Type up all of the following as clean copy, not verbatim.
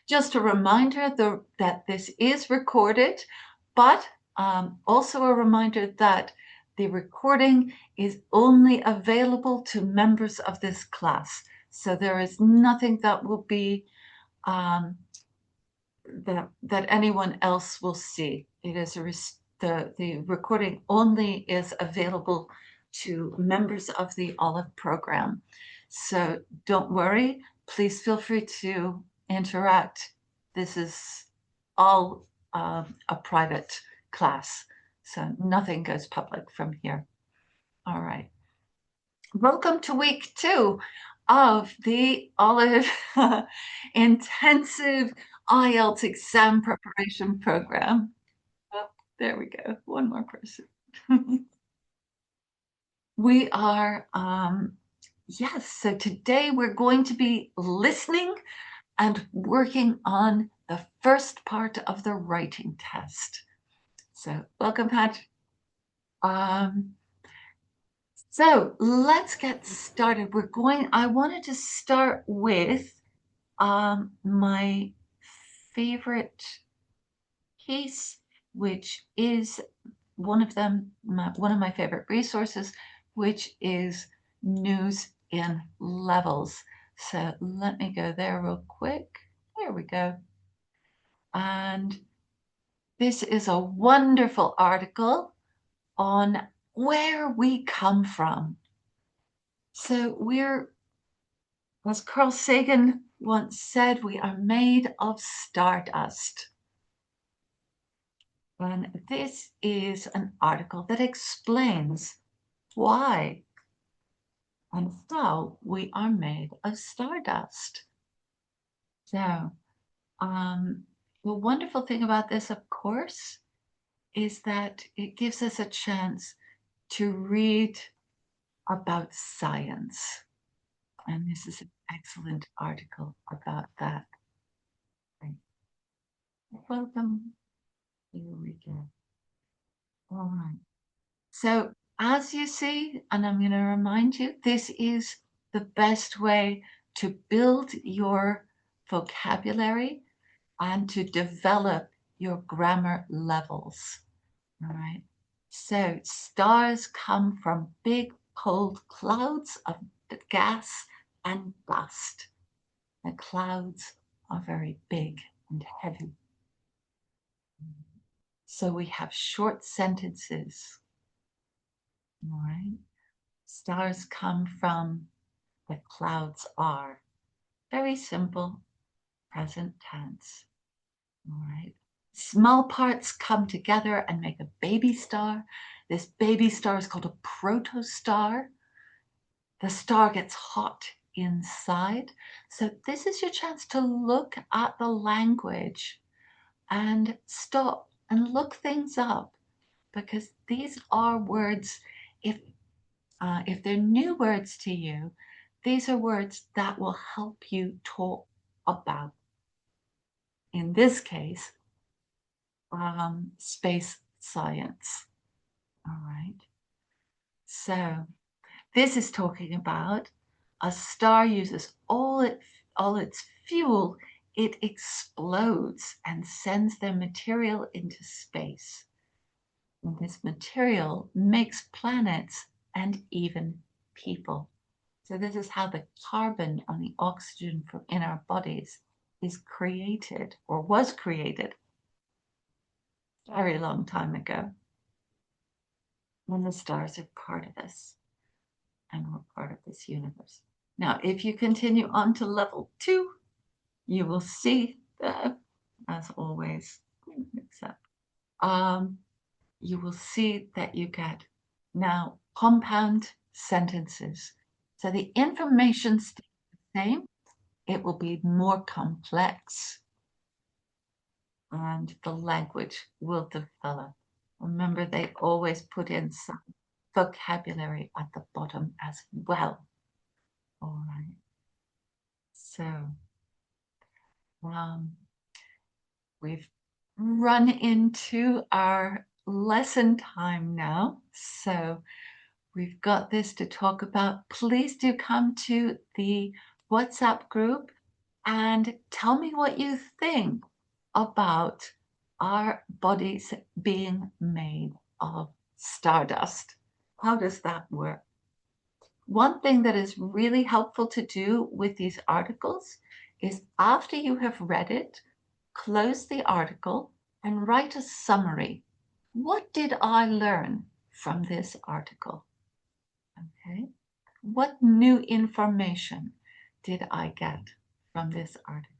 Just a reminder that this is recorded, but also a reminder that the recording is only available to members of this class. So there is nothing that will be that anyone else will see. It is the recording only is available to members of the Olive program. So don't worry, please feel free to interact. This is all a private class, so nothing goes public from here. All right. Welcome to week 2 of the Olive intensive IELTS exam preparation program. Oh, there we go. One more person. We are, yes, so today we're going to be listening and working on the first part of the writing test. So welcome, Pat. So let's get started. I wanted to start with my favorite piece, which is one of my favorite resources, which is News in Levels. So let me go there real quick. There we go. And this is a wonderful article on where we come from. So as Carl Sagan once said, we are made of stardust. And this is an article that explains why and how we are made of stardust. So, the wonderful thing about this, of course, is that it gives us a chance to read about science. And this is an excellent article about that. Right. Welcome. Here we go. All right. So as you see, and I'm going to remind you, this is the best way to build your vocabulary and to develop your grammar levels. All right. So stars come from big cold clouds of gas and dust. The clouds are very big and heavy. So we have short sentences. All right. Stars come from, the clouds are. Very simple, present tense. All right. Small parts come together and make a baby star. This baby star is called a protostar. The star gets hot inside. So this is your chance to look at the language and stop and look things up, because these are words, if they're new words to you, these are words that will help you talk about, in this case, space science. All right. So this is talking about a star uses all its fuel. It explodes and sends their material into space. And this material makes planets and even people. So this is how the carbon and the oxygen in our bodies is created, or was created, a very long time ago. When the stars are part of us and we're part of this universe. Now, if you continue on to level 2, you will see that, as always, except you will see that you get now compound sentences. So the information stays the same, it will be more complex, and the language will develop. Remember, they always put in some vocabulary at the bottom as well. All right. So we've run into our lesson time now. So we've got this to talk about. Please do come to the WhatsApp group and tell me what you think about our bodies being made of stardust. How does that work? One thing that is really helpful to do with these articles is after you have read it, close the article and write a summary. What did I learn from this article? Okay. What new information did I get from this article?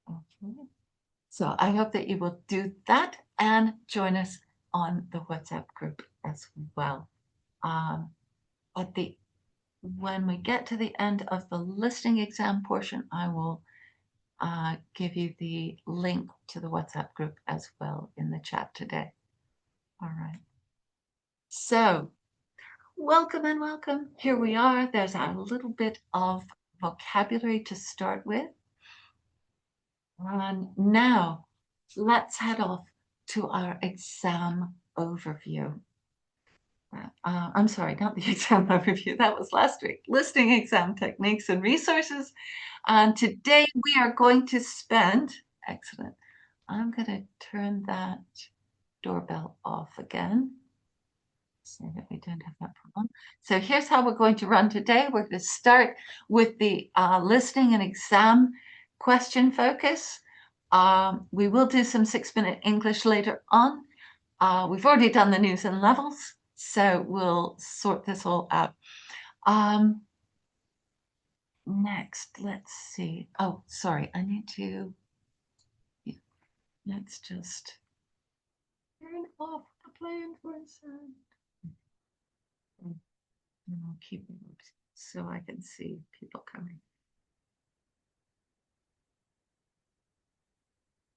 Okay. So I hope that you will do that and join us on the WhatsApp group as well. Um, at the when we get to the end of the listening exam portion, I will give you the link to the WhatsApp group as well in the chat today. All right. So welcome and welcome. Here we are. There's a little bit of vocabulary to start with. And now let's head off to our exam overview. I'm sorry, not the exam overview. That was last week. Listening exam techniques and resources. And today we are going to spend, excellent. I'm going to turn that doorbell off again so that we don't have that problem. So here's how we're going to run today. We're going to start with the listening and exam question focus. We will do some 6-minute English later on. We've already done the news and levels, so we'll sort this all out. Next, let's see. Oh, sorry, I need to, let's just turn off the play for a second. And I'll keep it so I can see people coming.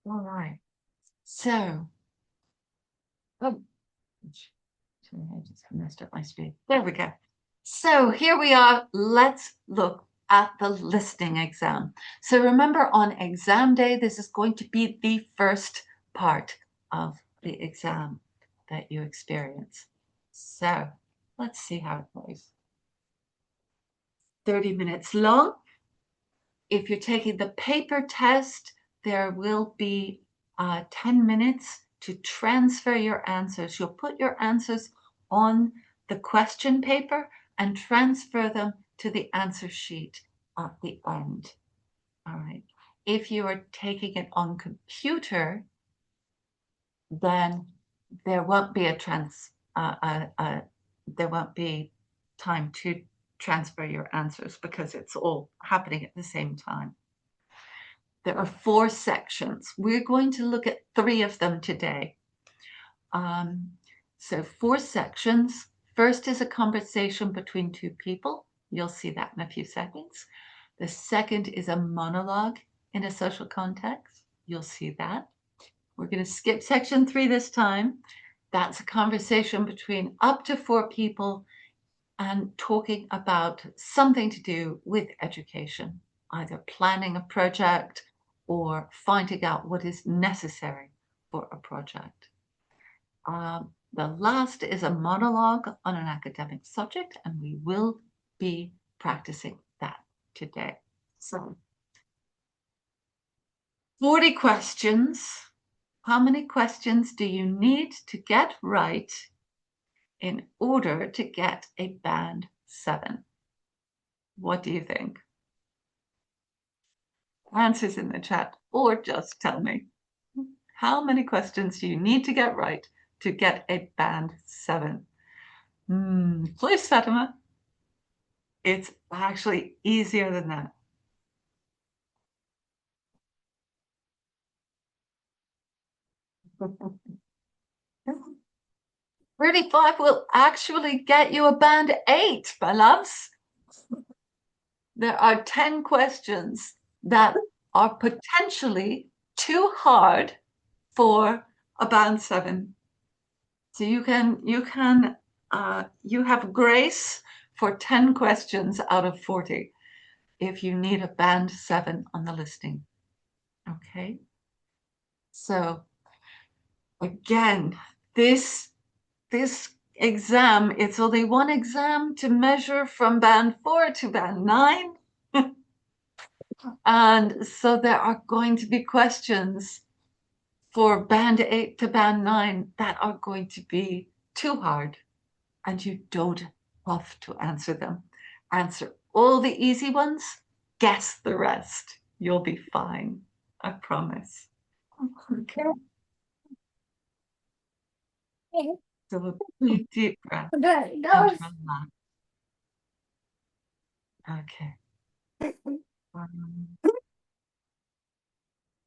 All right. So, oh, I just messed up my screen. There we go. So here we are. Let's look at the listening exam. So remember, on exam day, this is going to be the first part of the exam that you experience. So let's see how it goes. 30 minutes long. If you're taking the paper test, there will be 10 minutes to transfer your answers. You'll put your answers on the question paper and transfer them to the answer sheet at the end. All right. If you are taking it on computer, then there won't be there won't be time to transfer your answers because it's all happening at the same time. There are 4 sections. We're going to look at 3 of them today. So 4 sections. First is a conversation between 2 people. You'll see that in a few seconds. The second is a monologue in a social context. You'll see that. We're going to skip section 3 this time. That's a conversation between up to 4 people and talking about something to do with education, either planning a project or finding out what is necessary for a project. The last is a monologue on an academic subject, and we will be practicing that today. So, 40 questions. How many questions do you need to get right in order to get a band 7? What do you think? Answers in the chat, or just tell me. How many questions do you need to get right to get a band 7? Please, Fatima. It's actually easier than that. 35 will actually get you a band 8, my loves. There are 10 questions that are potentially too hard for a band 7. So you have grace for 10 questions out of 40 if you need a band 7 on the listing. Okay. So again, this exam, it's only one exam to measure from band 4 to band 9. And so there are going to be questions for band 8 to band 9 that are going to be too hard, and you don't have to answer them. Answer all the easy ones, guess the rest. You'll be fine. I promise. Okay. So a big deep breath and relax. Okay. Um,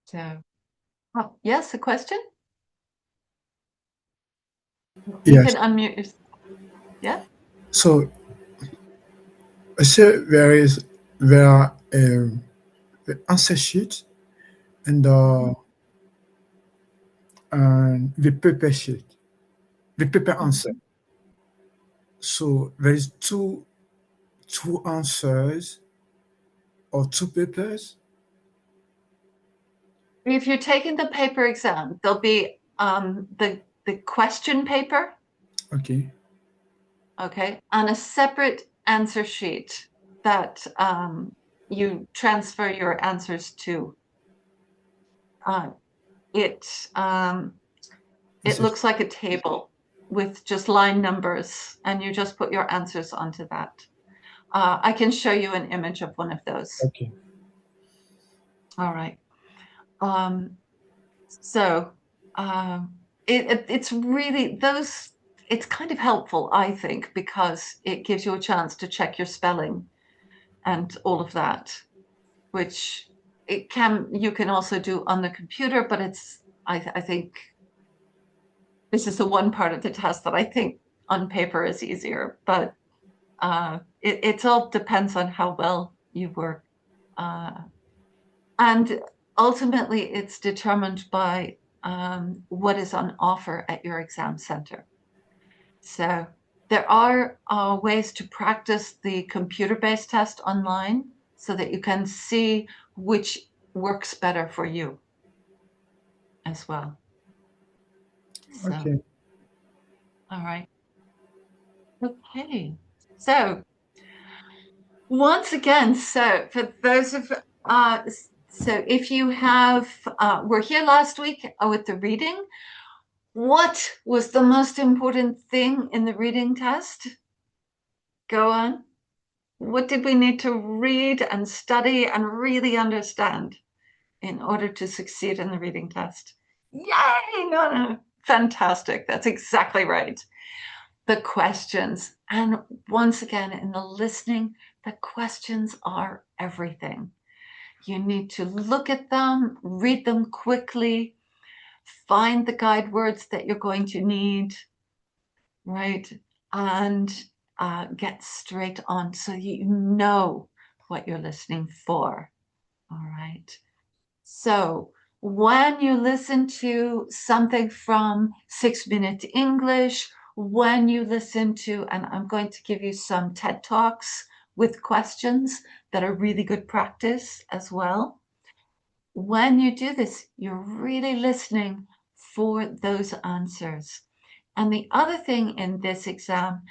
so, oh, yes, a question? You Yes. can unmute yourself. Yeah. So I say there are the answer sheet and the paper sheet, the paper answer. Mhm. So there is two answers or two papers. If you're taking the paper exam, there'll be the question paper, Okay. okay, and a separate answer sheet that you transfer your answers to. Uh, it um, it Answer. looks like a table with just line numbers, and you just put your answers onto that. I can show you an image of one of those. Okay. All right. Um, so it's really those. It's kind of helpful, I think, because it gives you a chance to check your spelling and all of that, which you can also do on the computer, but I think this is the one part of the test that I think on paper is easier, but it all depends on how well you work. Uh, and ultimately, it's determined by what is on offer at your exam center. So there are ways to practice the computer-based test online so that you can see which works better for you as well. So, Okay. all right. Okay. So once again, so for those of so if you have were here last week with the reading, what was the most important thing in the reading test? Go on. What did we need to read and study and really understand in order to succeed in the reading test? Yay! No. Fantastic. That's exactly right. The questions. And once again, in the listening, the questions are everything. You need to look at them, read them quickly, find the guide words that you're going to need, right? And get straight on so you know what you're listening for. All right. So when you listen to something from 6 Minute English, when you listen to, and I'm going to give you some TED Talks with questions that are really good practice as well. When you do this, you're really listening for those answers. And the other thing in this exam,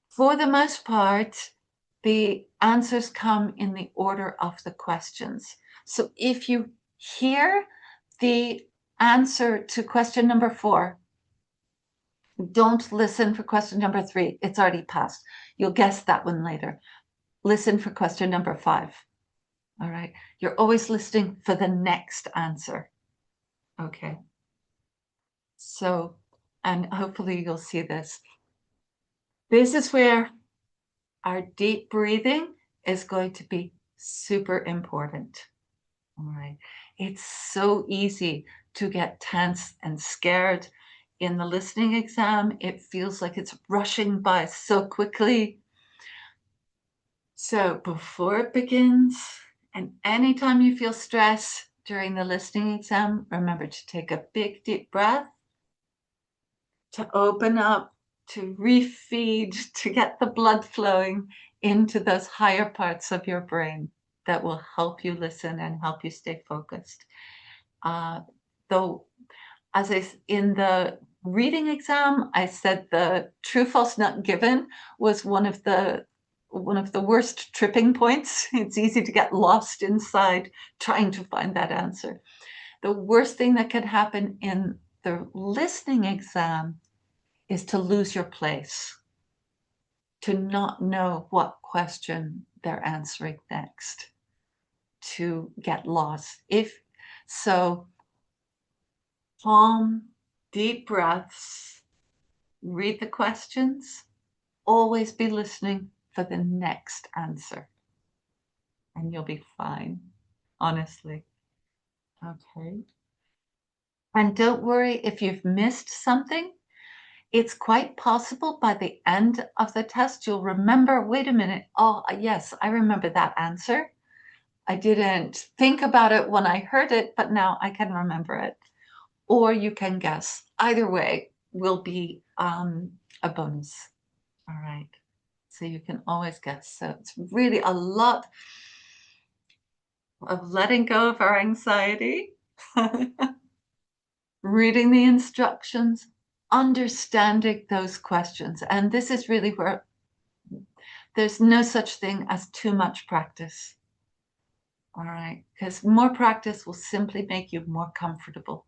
for the most part, the answers come in the order of the questions. So if you hear the answer to question number 4, don't listen for question number 3. It's already passed. You'll guess that one later. Listen for question number 5. All right. You're always listening for the next answer. Okay. So, and hopefully you'll see this. This is where our deep breathing is going to be super important. All right. It's so easy to get tense and scared in the listening exam. It feels like it's rushing by so quickly. So before it begins, and anytime you feel stress during the listening exam, remember to take a big deep breath, to open up, to refeed, to get the blood flowing into those higher parts of your brain that will help you listen and help you stay focused. Though, in the reading exam, I said the true false not given was one of the one of the worst tripping points. It's easy to get lost inside trying to find that answer. The worst thing that could happen in the listening exam is to lose your place, to not know what question they're answering next, to get lost. If so, calm, deep breaths, read the questions, always be listening for the next answer, and you'll be fine, honestly. Okay. And don't worry if you've missed something. It's quite possible by the end of the test, you'll remember, wait a minute, oh, yes, I remember that answer. I didn't think about it when I heard it, but now I can remember it. Or you can guess. Either way will be a bonus. All right. So you can always guess. So it's really a lot of letting go of our anxiety, reading the instructions, understanding those questions. And this is really where there's no such thing as too much practice. All right. Because more practice will simply make you more comfortable.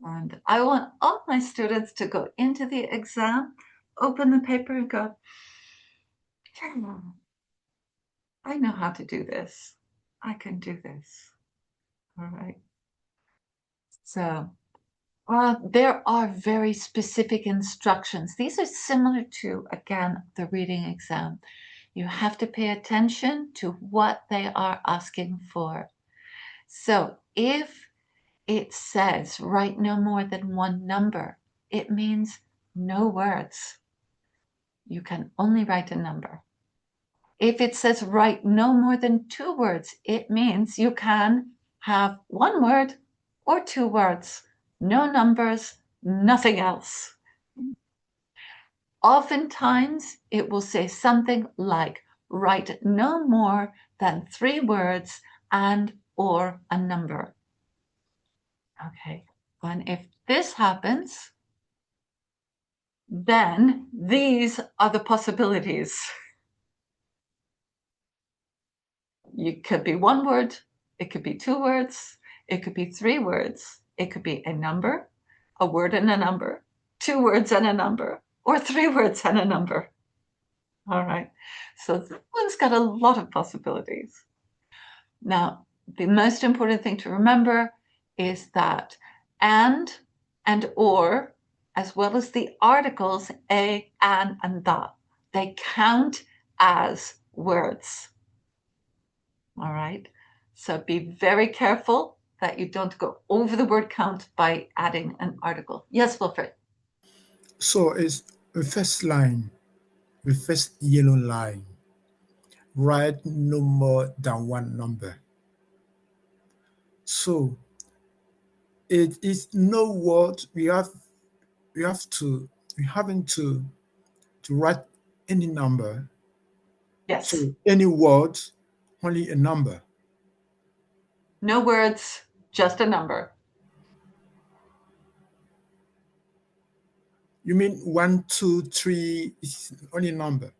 And I want all my students to go into the exam, open the paper and go, yeah, I know how to do this. I can do this. All right. So there are very specific instructions. These are similar to, again, the reading exam. You have to pay attention to what they are asking for. So if it says write no more than one number, it means no words. You can only write a number. If it says write no more than two words, it means you can have one word or two words, no numbers, nothing else. Oftentimes, it will say something like write no more than three words and or a number. Okay, and if this happens, then these are the possibilities. It could be one word, it could be two words, it could be three words, it could be a number, a word and a number, two words and a number, or three words and a number. All right. So that one's got a lot of possibilities. Now, the most important thing to remember is that and or, as well as the articles a, an, and the, they count as words. All right. So be very careful that you don't go over the word count by adding an article. Yes, Wilfred. So it's the first line, the first yellow line. Write no more than one number. So it is no word we having to write any number. Yes. So any word, only a number. No words, just a number. You mean one, two, three is only a number.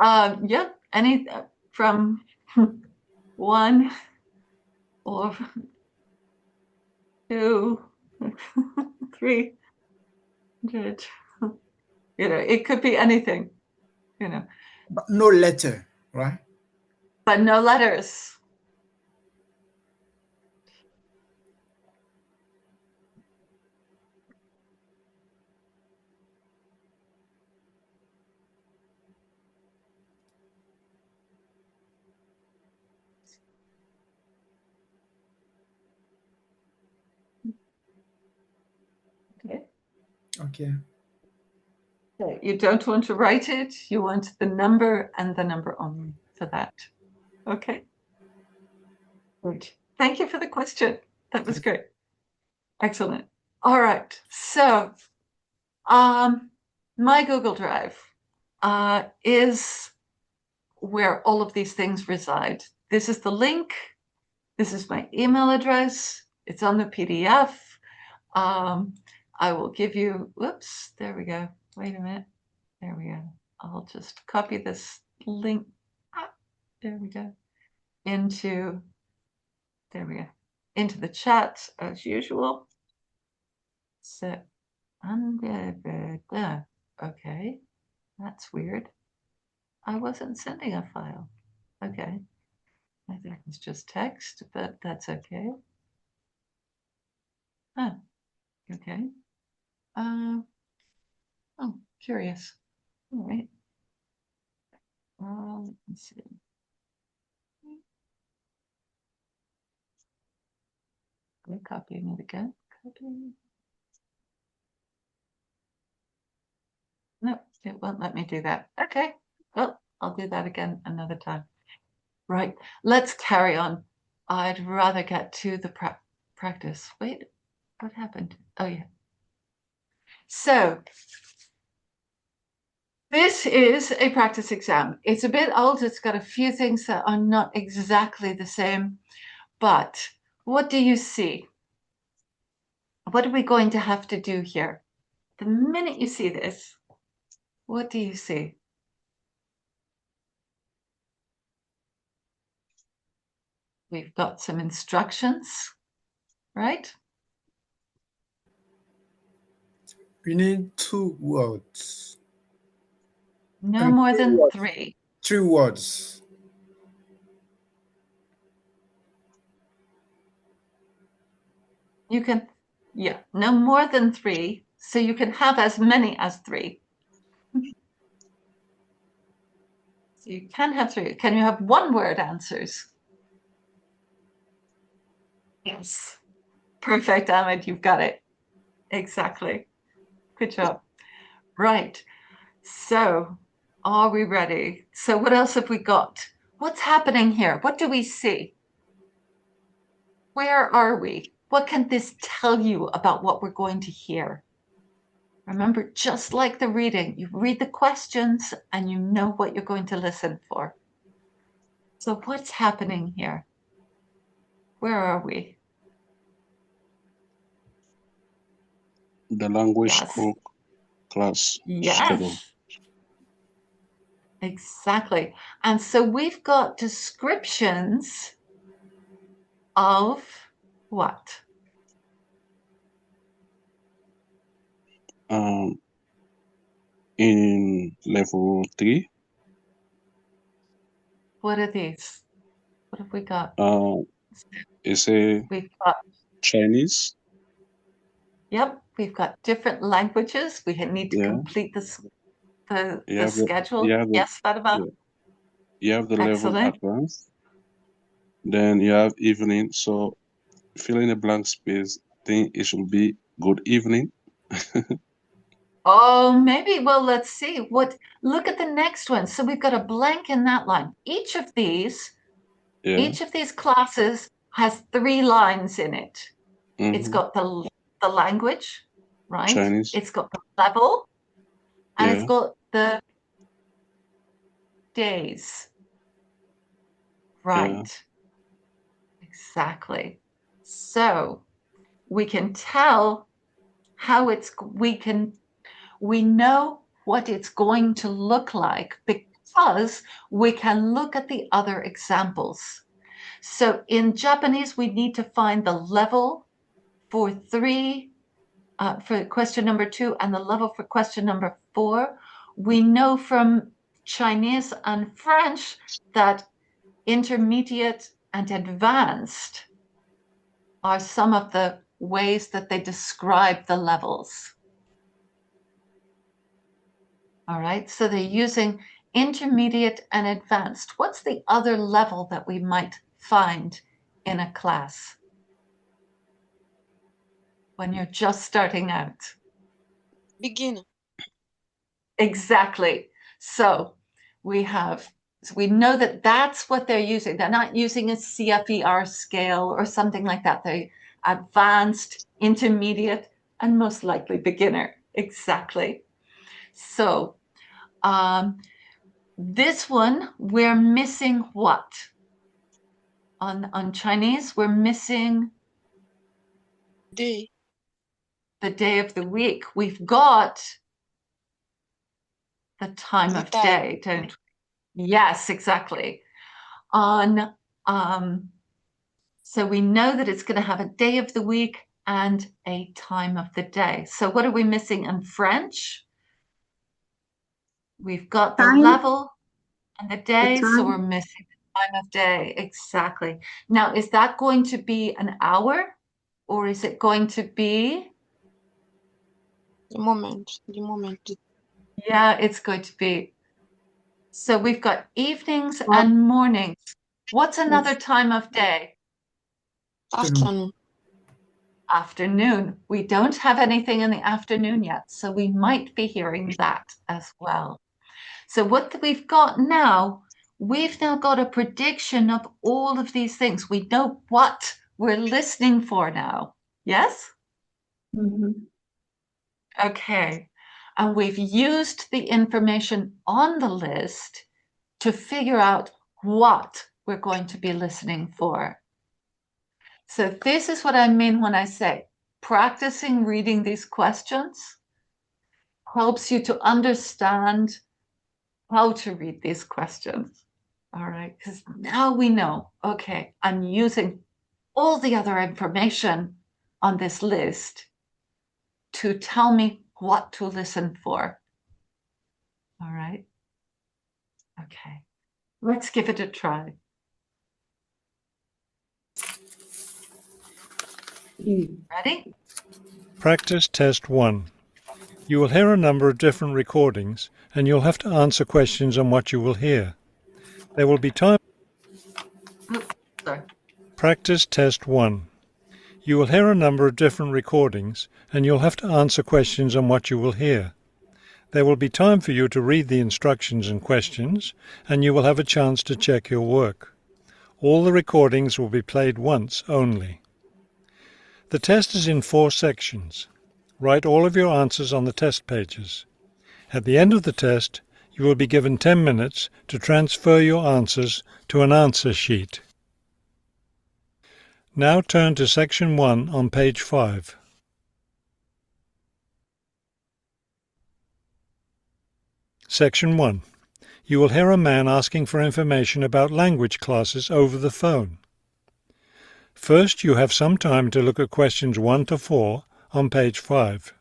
Yeah, any from one or two, 300. It could be anything, you know, But no letter, right? but no letters. Okay. Okay. So you don't want to write it. You want the number and the number only for that. Okay. Good. Thank you for the question. That was great. Excellent. All right. So, my Google Drive is where all of these things reside. This is the link. This is my email address. It's on the PDF. I will give you, whoops, there we go. Wait a minute. There we go. I'll just copy this link. There we go. There we go. Into the chat as usual. So, okay, that's weird. I wasn't sending a file. Okay. I think it's just text, but that's okay. Huh. Okay. Oh, curious. All right. Let's see. I'm copying it again. Copy. No, it won't let me do that. Okay. Well, I'll do that again another time. Right. Let's carry on. I'd rather get to the practice. Wait, what happened? Oh, yeah. So this is a practice exam. It's a bit old. It's got a few things that are not exactly the same. But what do you see? What are we going to have to do here? The minute you see this, what do you see? We've got some instructions, right? We need 2 words. No And more three than words. 3. 3 words. You can, yeah, no more than 3. So you can have as many as 3. So you can have 3. Can you have 1-word answers? Yes. Perfect, Ahmed. You've got it. Exactly. Good job. Right. So are we ready? So what else have we got? What's happening here? What do we see? Where are we? What can this tell you about what we're going to hear? Remember, just like the reading, you read the questions and you know what you're going to listen for. So what's happening here? Where are we? The language Yes. school class schedule. Yes. Exactly. And so we've got descriptions of what? In level 3, What are these? What have we got? is a We've got, Chinese. yep, we've got different languages. We need to Yeah. complete the You have the schedule. you have the Yes, Fatima. yeah, you have the level Excellent. advanced. Then you have evening. So fill in a blank space. Think it should be good evening. Oh, maybe. Well, let's see. Look at the next one. So we've got a blank in that line. Each of these Yeah. classes has 3 lines in it. It's Mm-hmm. got the language, right? Chinese. It's got the level, and it's Yeah. got the days. Yeah. Right. Exactly. So we can tell how we know what it's going to look like because we can look at the other examples. So in Japanese, we need to find the level for question number 2 and the level for question number 4. We know from Chinese and French that intermediate and advanced are some of the ways that they describe the levels. All right, so they're using intermediate and advanced. What's the other level that we might find in a class when you're just starting out? Beginner. Exactly. So we know that that's what they're using. They're not using a CFER scale or something like that. They advanced, intermediate, and most likely beginner. Exactly. So this one, we're missing what? On Chinese, we're missing Day. the day of the week. We've got the time of Time. day, don't we? Yes, exactly. On so we know that it's going to have a day of the week and a time of the day. So what are we missing in French? We've got the Time. level and the day, The so time. we're missing the time of day. Exactly. Now, is that going to be an hour or is it going to be? The moment. Yeah, it's going to be. So we've got evenings What? and mornings. What's another Yes. time of day? Afternoon. Afternoon. We don't have anything in the afternoon yet, so we might be hearing that as well. So what we've got now, we've now got a prediction of all of these things. We know what we're listening for now. Yes? Mhm. Okay. And we've used the information on the list to figure out what we're going to be listening for. So this is what I mean when I say practicing reading these questions helps you to understand how to read these questions. All right, because now we know, okay, I'm using all the other information on this list to tell me what to listen for. All right. Okay, let's give it a try. Ready? Practice Test 1. You will hear a number of different recordings and you'll have to answer questions on what you will hear. There will be time. Oh, sorry. Practice Test 1. You will hear a number of different recordings and you'll have to answer questions on what you will hear. There will be time for you to read the instructions and questions and you will have a chance to check your work. All the recordings will be played once only. The test is in 4 sections. Write all of your answers on the test pages. At the end of the test, you will be given 10 minutes to transfer your answers to an answer sheet. Now turn to Section 1 on page 5. Section 1. You will hear a man asking for information about language classes over the phone. First, you have some time to look at questions 1 to 4 on page 5.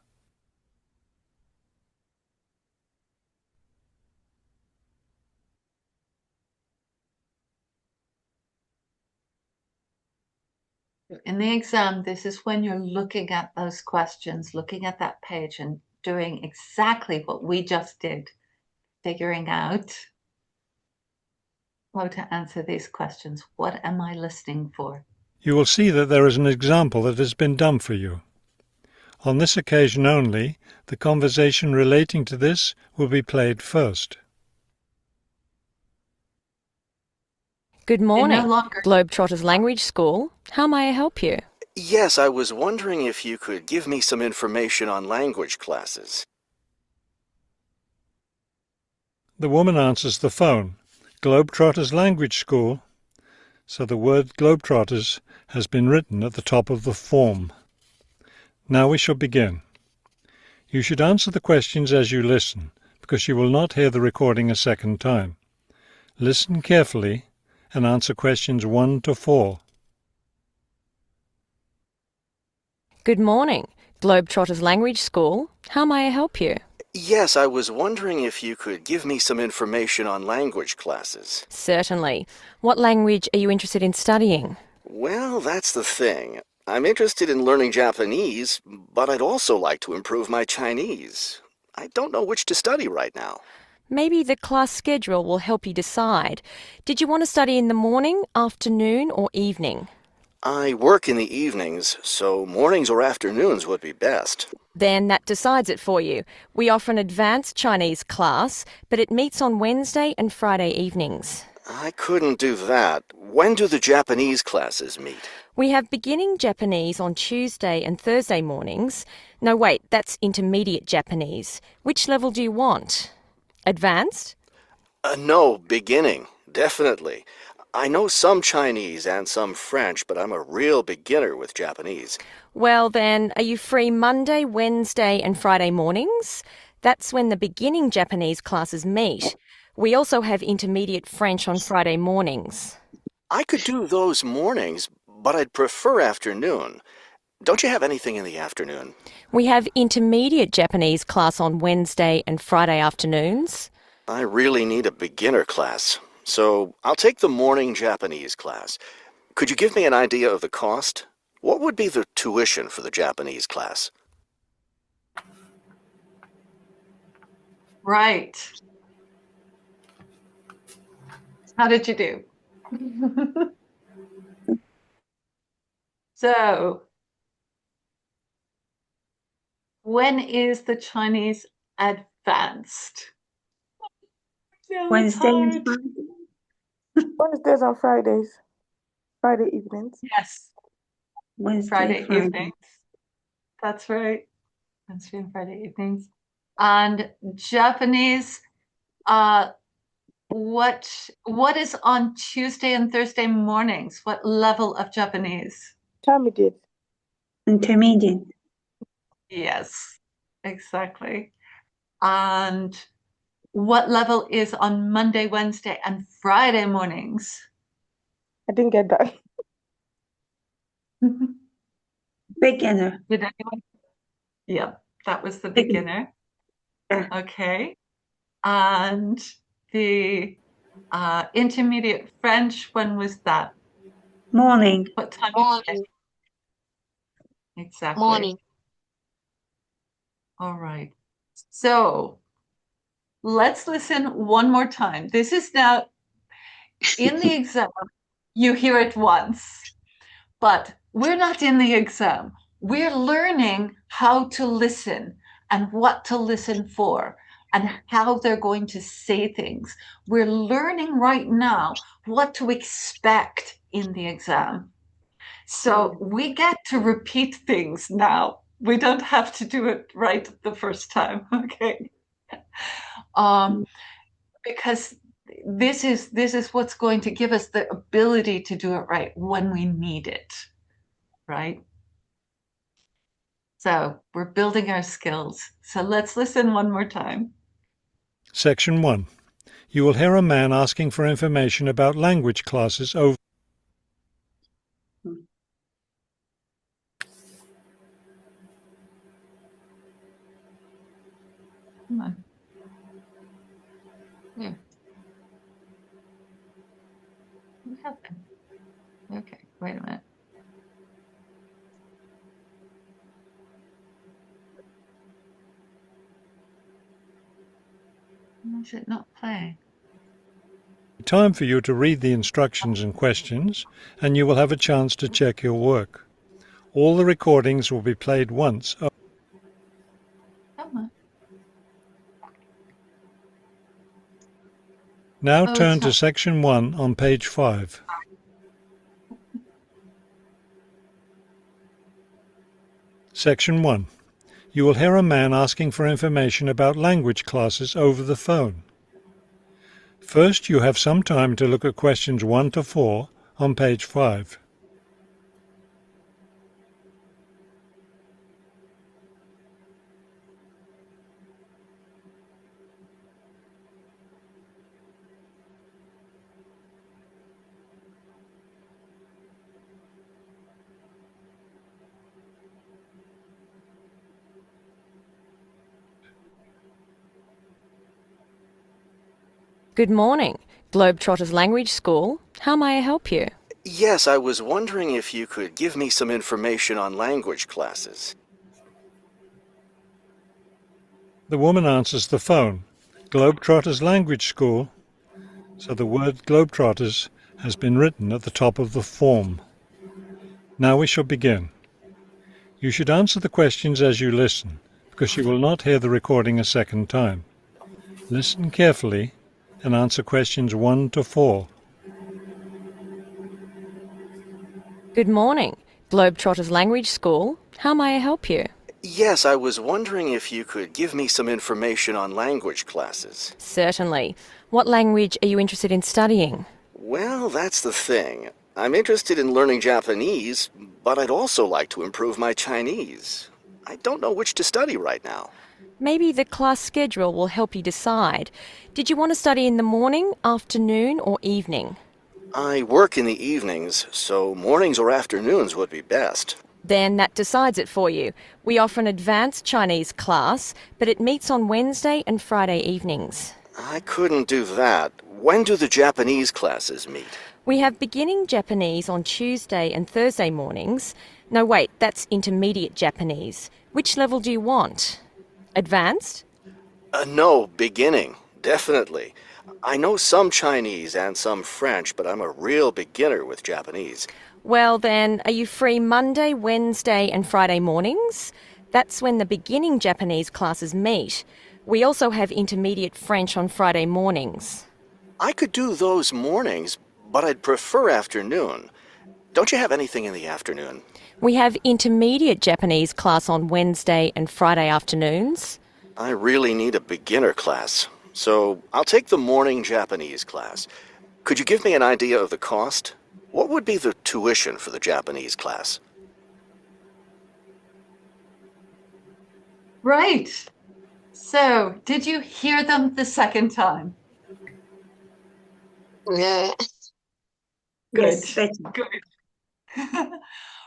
In the exam, this is when you're looking at those questions, looking at that page and doing exactly what we just did, figuring out how to answer these questions. What am I listening for? You will see that there is an example that has been done for you. On this occasion only, the conversation relating to this will be played first. Good They no morning, longer Globetrotters Language School. How may I help you? Yes, I was wondering if you could give me some information on language classes. The woman answers the phone. Globetrotters Language School. So the word Globetrotters has been written at the top of the form. Now we shall begin. You should answer the questions as you listen, because you will not hear the recording a second time. Listen carefully and answer questions 1 to 4. Good morning, Globetrotters Language School. How may I help you? Yes, I was wondering if you could give me some information on language classes. Certainly. What language are you interested in studying? Well, that's the thing. I'm interested in learning Japanese, but I'd also like to improve my Chinese. I don't know which to study right now. Maybe the class schedule will help you decide. Did you want to study in the morning, afternoon, or evening? I work in the evenings, so mornings or afternoons would be best. Then that decides it for you. We offer an advanced Chinese class, but it meets on Wednesday and Friday evenings. I couldn't do that. When do the Japanese classes meet? We have beginning Japanese on Tuesday and Thursday mornings. No, wait, that's intermediate Japanese. Which level do you want? Advanced? No, beginning, definitely. I know some Chinese and some French, but I'm a real beginner with Japanese. Well then, are you free Monday, Wednesday and Friday mornings? That's when the beginning Japanese classes meet. We also have intermediate French on Friday mornings. I could do those mornings, but I'd prefer afternoon. Don't you have anything in the afternoon? We have intermediate Japanese class on Wednesday and Friday afternoons. I really need a beginner class, so I'll take the morning Japanese class. Could you give me an idea of the cost? What would be the tuition for the Japanese class? Right. How did you do? So, when is the Chinese advanced? No, it's Wednesday and hard. Friday. Wednesdays and Fridays. Friday evenings. Yes, Wednesday, Friday Friday. evenings. That's right. Wednesday and Friday evenings. And Japanese, what is on Tuesday and Thursday mornings? What level of Japanese? Intermediate. Intermediate. Yes, exactly. And what level is on Monday, Wednesday, and Friday mornings? I didn't get that. Beginner. Did anyone? Yep, that was the Beginner. beginner. Okay. And the intermediate French, when was that? Morning. What time? Morning. Exactly. Morning. All right. So let's listen one more time. This is now in the exam. You hear it once, but we're not in the exam. We're learning how to listen and what to listen for and how they're going to say things. We're learning right now what to expect in the exam. So we get to repeat things now. We don't have to do it right the first time, okay? Because this is what's going to give us the ability to do it right when we need it, right? So we're building our skills. So let's listen one more time. Section 1. You will hear a man asking for information about language classes over. Come on. Here. What happened? Okay, wait a minute. Why is it not playing? Time for you to read the instructions and questions, and you will have a chance to check your work. All the recordings will be played once. Come on. Now Oh, turn it's to not. section 1 on page 5. Section 1. You will hear a man asking for information about language classes over the phone. First, you have some time to look at questions 1 to 4 on page 5. Good morning. Globetrotters Language School. How may I help you? Yes, I was wondering if you could give me some information on language classes. The woman answers the phone. Globetrotters Language School. So the word Globetrotters has been written at the top of the form. Now we shall begin. You should answer the questions as you listen, because you will not hear the recording a second time. Listen carefully and answer questions 1 to 4. Good morning. Globetrotters Language School. How may I help you? Yes, I was wondering if you could give me some information on language classes. Certainly. What language are you interested in studying? Well, that's the thing. I'm interested in learning Japanese, but I'd also like to improve my Chinese. I don't know which to study right now. Maybe the class schedule will help you decide. Did you want to study in the morning, afternoon, or evening? I work in the evenings, so mornings or afternoons would be best. Then that decides it for you. We offer an advanced Chinese class, but it meets on Wednesday and Friday evenings. I couldn't do that. When do the Japanese classes meet? We have beginning Japanese on Tuesday and Thursday mornings. No, wait, that's intermediate Japanese. Which level do you want? Advanced? No, beginning. Definitely. I know some Chinese and some French, but I'm a real beginner with Japanese. Well then, are you free Monday, Wednesday and Friday mornings? That's when the beginning Japanese classes meet. We also have intermediate French on Friday mornings. I could do those mornings, but I'd prefer afternoon. Don't you have anything in the afternoon? We have intermediate Japanese class on Wednesday and Friday afternoons. I really need a beginner class, so I'll take the morning Japanese class. Could you give me an idea of the cost? What would be the tuition for the Japanese class? Right. So, did you hear them the second time? Yeah. Yes, Good. better. Good.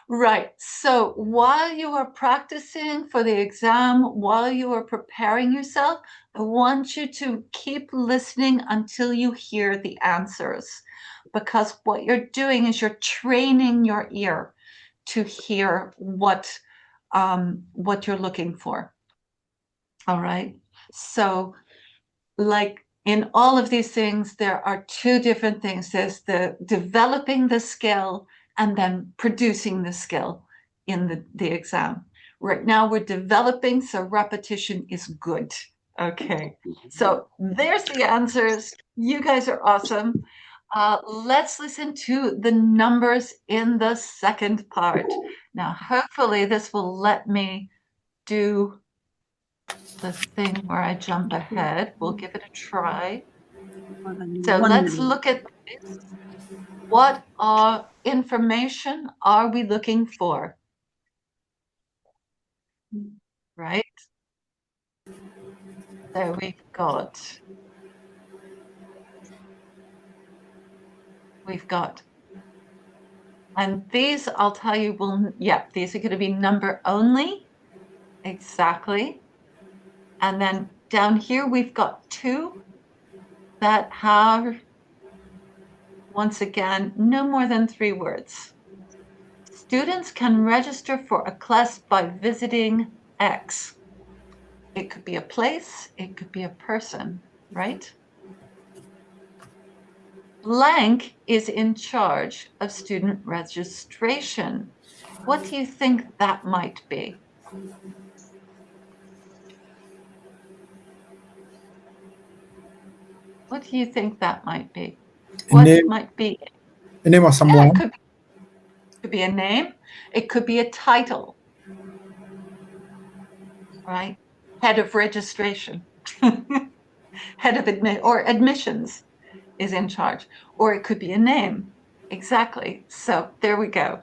Right. So while you are practicing for the exam, while you are preparing yourself, I want you to keep listening until you hear the answers. Because what you're doing is you're training your ear to hear what you're looking for. All right. So, like in all of these things, there are two different things. There's the developing the skill and then producing the skill in the exam. Right now we're developing, so repetition is good. Okay, so there's the answers. You guys are awesome. Let's listen to the numbers in the second part. Now, hopefully this will let me do the thing where I jump ahead. We'll give it a try. So let's look at this. What information are we looking for? Right? So we've got, and these I'll tell you these are going to be number only. Exactly. And then down here we've got two that have, once again, no more than 3 words. Students can register for a class by visiting X. It could be a place, it could be a person, right? Blank is in charge of student registration. What do you think that might be? What do you think that might be? What might be? A name of Yeah, someone. it could be a name. It could be a title, right? Head of registration, head of admissions is in charge, or it could be a name. Exactly. So there we go.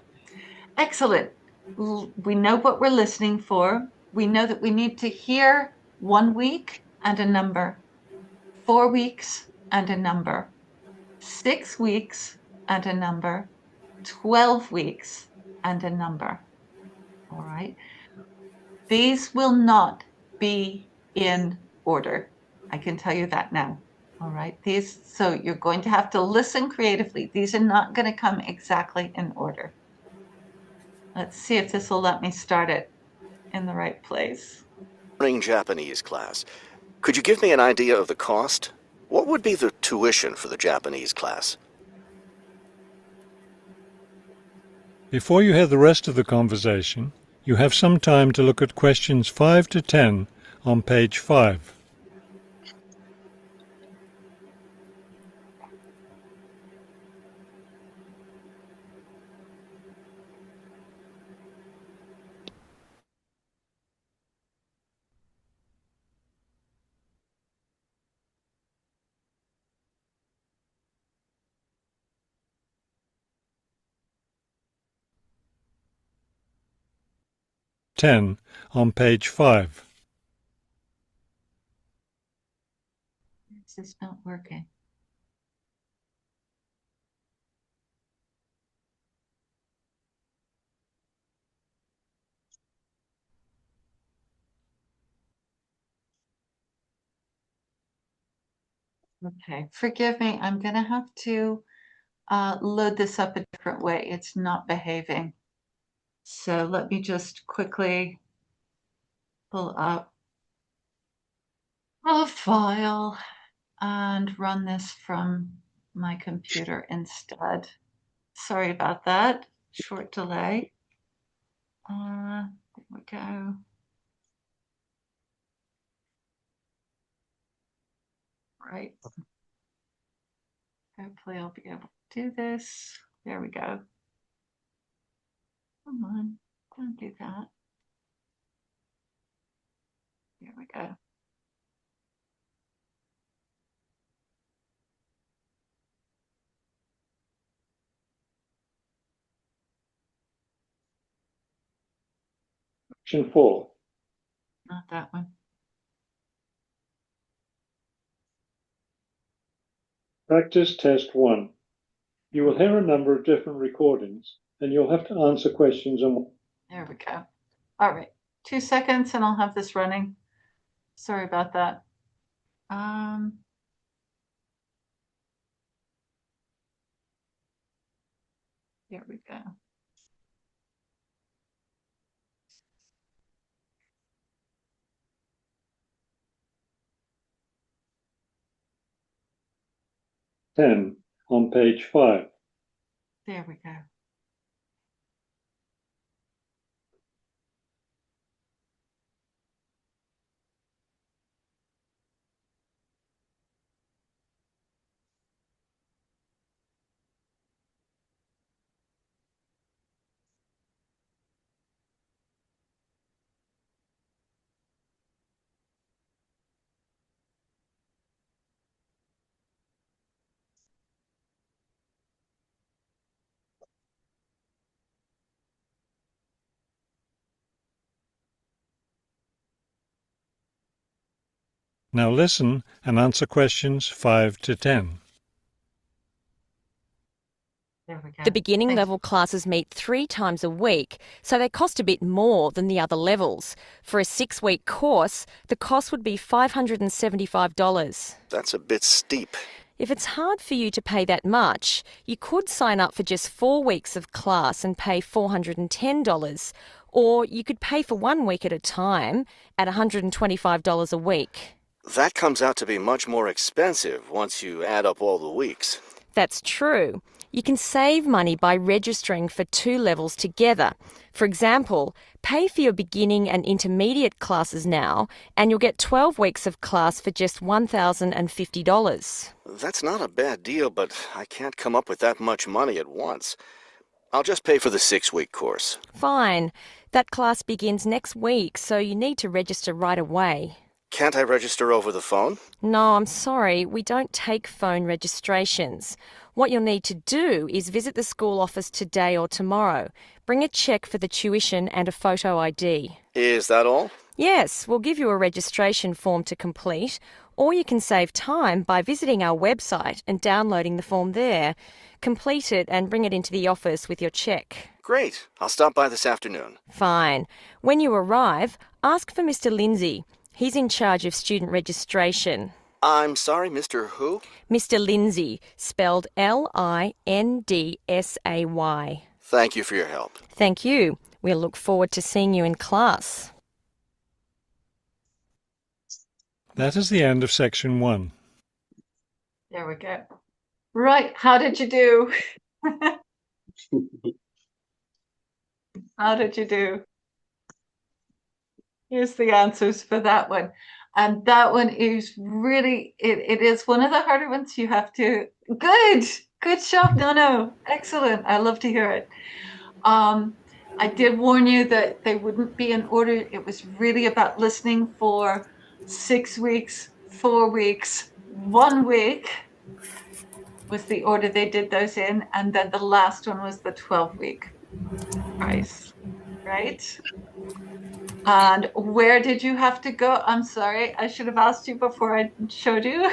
Excellent. We know what we're listening for. We know that we need to hear 1 week and a number, 4 weeks and a number, 6 weeks and a number, 12 weeks and a number. All right. These will not be in order. I can tell you that now. All right. So you're going to have to listen creatively. These are not going to come exactly in order. Let's see if this will let me start it in the right place. Morning Japanese class. Could you give me an idea of the cost? What would be the tuition for the Japanese class? Before you hear the rest of the conversation, you have some time to look at questions 5 to 10 on page 5. – 10 on page 5. This is not working. Okay, forgive me. I'm going to have to load this up a different way. It's not behaving. So let me just quickly pull up a file and run this from my computer instead. Sorry about that. Short delay. There we go. Right. Hopefully I'll be able to do this. There we go. Come on, don't do that. There we go. Section 4. Not that one. Practice test 1. You will hear a number of different recordings and you'll have to answer questions on. There we go. All right, 2 seconds and I'll have this running. Sorry about that. Here we go. Ten on page 5. There we go. Now listen and answer questions 5 to 10. There we go. The beginning Thanks. level classes meet 3 times a week, so they cost a bit more than the other levels. For a 6-week course, the cost would be $575. That's a bit steep. If it's hard for you to pay that much, you could sign up for just 4 weeks of class and pay $410, or you could pay for 1 week at a time at $125 a week. That comes out to be much more expensive once you add up all the weeks. That's true. You can save money by registering for 2 levels together. For example, pay for your beginning and intermediate classes now, and you'll get 12 weeks of class for just $1,050. That's not a bad deal, but I can't come up with that much money at once. I'll just pay for the 6-week course. Fine. That class begins next week, so you need to register right away. Can't I register over the phone? No, I'm sorry, we don't take phone registrations. What you'll need to do is visit the school office today or tomorrow. Bring a cheque for the tuition and a photo ID. Is that all? Yes, we'll give you a registration form to complete, or you can save time by visiting our website and downloading the form there. Complete it and bring it into the office with your cheque. Great. I'll stop by this afternoon. Fine. When you arrive, ask for Mr. Lindsay. He's in charge of student registration. I'm sorry, Mr. Who? Mr. Lindsay, spelled Lindsay. Thank you for your help. Thank you. We'll look forward to seeing you in class. That is the end of section 1. There we go. Right, how did you do? How did you do? Here's the answers for that one. And that one is really, it is one of the harder ones. You have to, good job, no, excellent. I love to hear it. I did warn you that they wouldn't be in order. It was really about listening for 6 weeks, 4 weeks, 1 week was the order they did those in. And then the last one was the 12-week price, right? And where did you have to go? I'm sorry, I should have asked you before I showed you.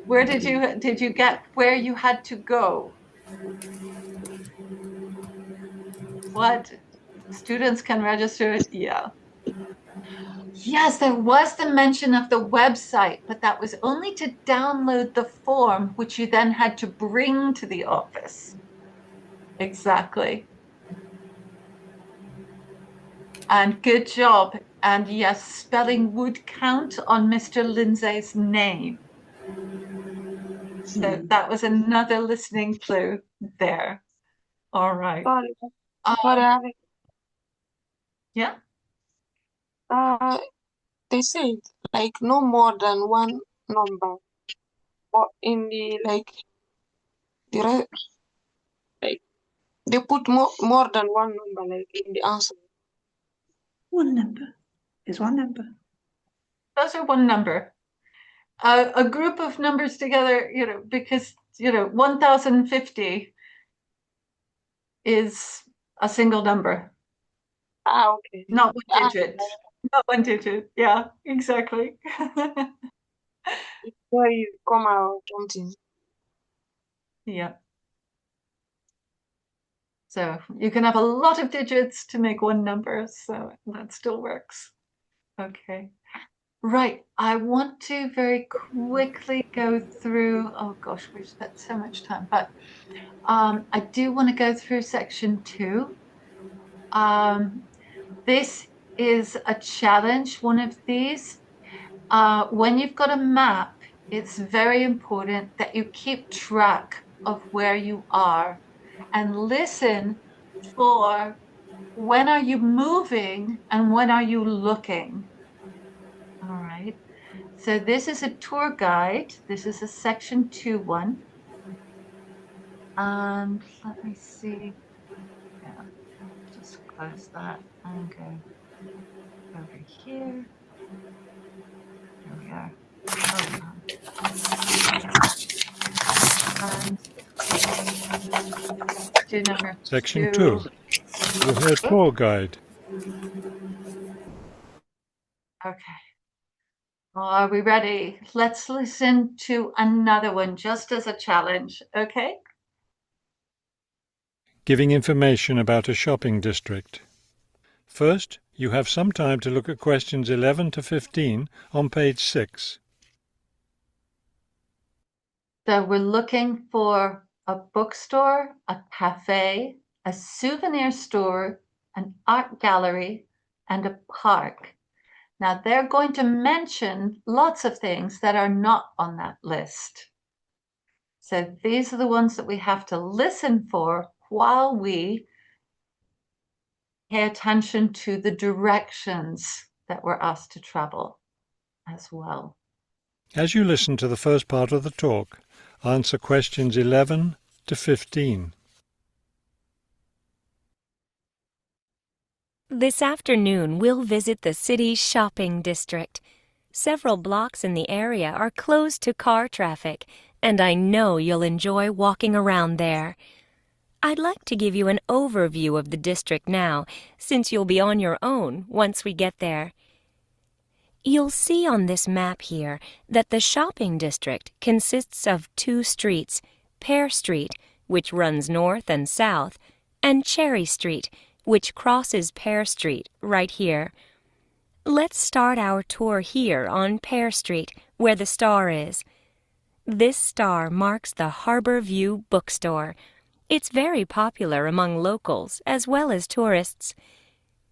Where did you get where you had to go? What? Students can register? Yeah. Yes, there was the mention of the website, but that was only to download the form, which you then had to bring to the office. Exactly. And good job. And yes, spelling would count on Mr. Lindsay's name. So that was another listening clue there. All right. Sorry, Um, sorry, Alex. yeah. They said like no more than one number, or in the like they put more than one number like in the answer. One number is one number. Those are one number. A group of numbers together, because 1050 is a single number, Okay. not one digit. Not one digit. Yeah, exactly. It's where you come out something. Yeah. So you can have a lot of digits to make one number, so that still works. Okay. Right. I want to very quickly go through, oh gosh, we've spent so much time, but I do want to go through section 2. This is a challenge, one of these. When you've got a map, it's very important that you keep track of where you are and listen for when are you moving and when are you looking. All right. So this is a tour guide. This is a section 2 one. And let me see. Yeah, just close that and go over here. There we are. And do number Section 2. 2. You'll hear tour guide. Okay. Are we ready? Let's listen to another one just as a challenge, okay? Giving information about a shopping district. First, you have some time to look at questions 11 to 15 on page 6. So we're looking for a bookstore, a cafe, a souvenir store, an art gallery, and a park. Now they're going to mention lots of things that are not on that list. So these are the ones that we have to listen for while we pay attention to the directions that we're asked to travel as well. As you listen to the first part of the talk, answer questions 11 to 15. This afternoon, we'll visit the city's shopping district. Several blocks in the area are closed to car traffic, and I know you'll enjoy walking around there. I'd like to give you an overview of the district now, since you'll be on your own once we get there. You'll see on this map here that the shopping district consists of 2 streets, Pear Street, which runs north and south, and Cherry Street, which crosses Pear Street right here. Let's start our tour here on Pear Street, where the star is. This star marks the Harbor View Bookstore. It's very popular among locals as well as tourists.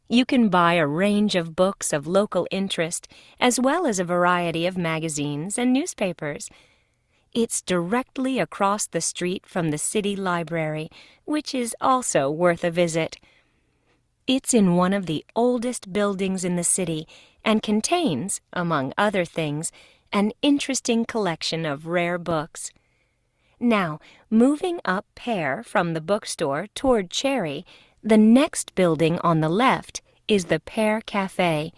You can buy a range of books of local interest, as well as a variety of magazines and newspapers. It's directly across the street from the city library, which is also worth a visit. It's in one of the oldest buildings in the city and contains, among other things, an interesting collection of rare books. Now, moving up Pear from the bookstore toward Cherry, the next building on the left is the Pear Cafe.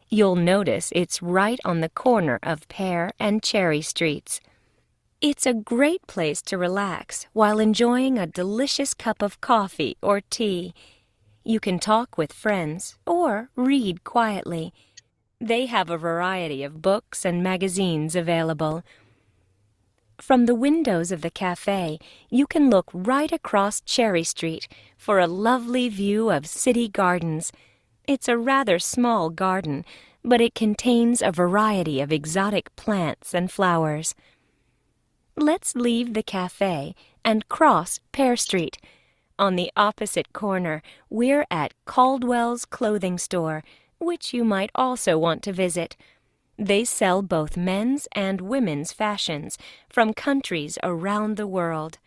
You'll notice it's right on the corner of Pear and Cherry Streets. It's a great place to relax while enjoying a delicious cup of coffee or tea. You can talk with friends or read quietly. They have a variety of books and magazines available. From the windows of the cafe, you can look right across Cherry Street for a lovely view of city gardens. It's a rather small garden, but it contains a variety of exotic plants and flowers. Let's leave the cafe and cross Pear Street. On the opposite corner, we're at Caldwell's Clothing Store, which you might also want to visit. They sell both men's and women's fashions from countries around the world.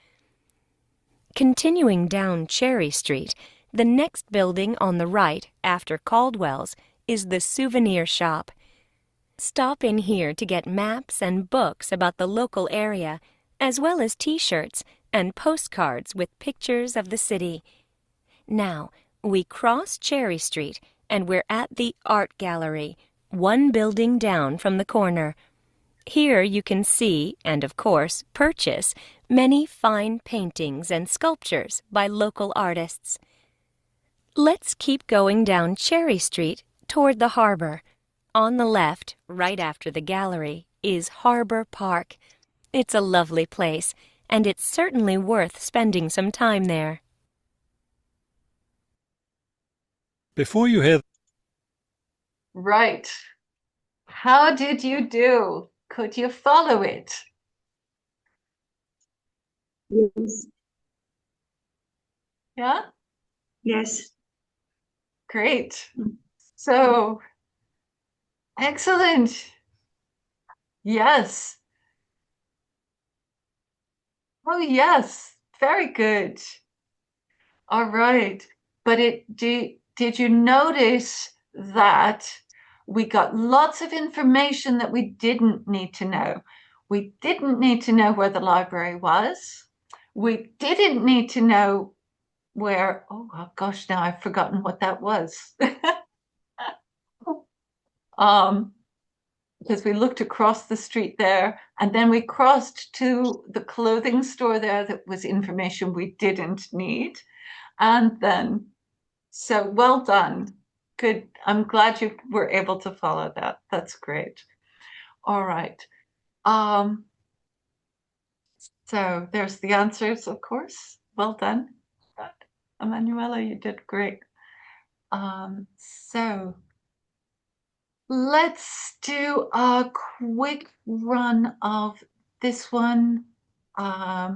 Continuing down Cherry Street, the next building on the right after Caldwell's is the souvenir shop. Stop in here to get maps and books about the local area, as well as t-shirts and postcards with pictures of the city. Now, we cross Cherry Street and we're at the Art Gallery, one building down from the corner. Here you can see, and of course purchase, many fine paintings and sculptures by local artists. Let's keep going down Cherry Street toward the harbor. On the left, right after the gallery, is Harbor Park. It's a lovely place, and it's certainly worth spending some time there. Before you hear Right. How did you do? Could you follow it? Yes. Yeah? Yes. Great. So, excellent. Yes. Oh, yes. Very good. All right. But did you notice that we got lots of information that we didn't need to know? We didn't need to know where the library was. We didn't need to know where, oh gosh, now I've forgotten what that was. Because we looked across the street there, and then we crossed to the clothing store there that was information we didn't need. And then, so well done. Good. I'm glad you were able to follow that. That's great. All right. So there's the answers, of course. Well done. Emanuela, you did great. So let's do a quick run of this one. I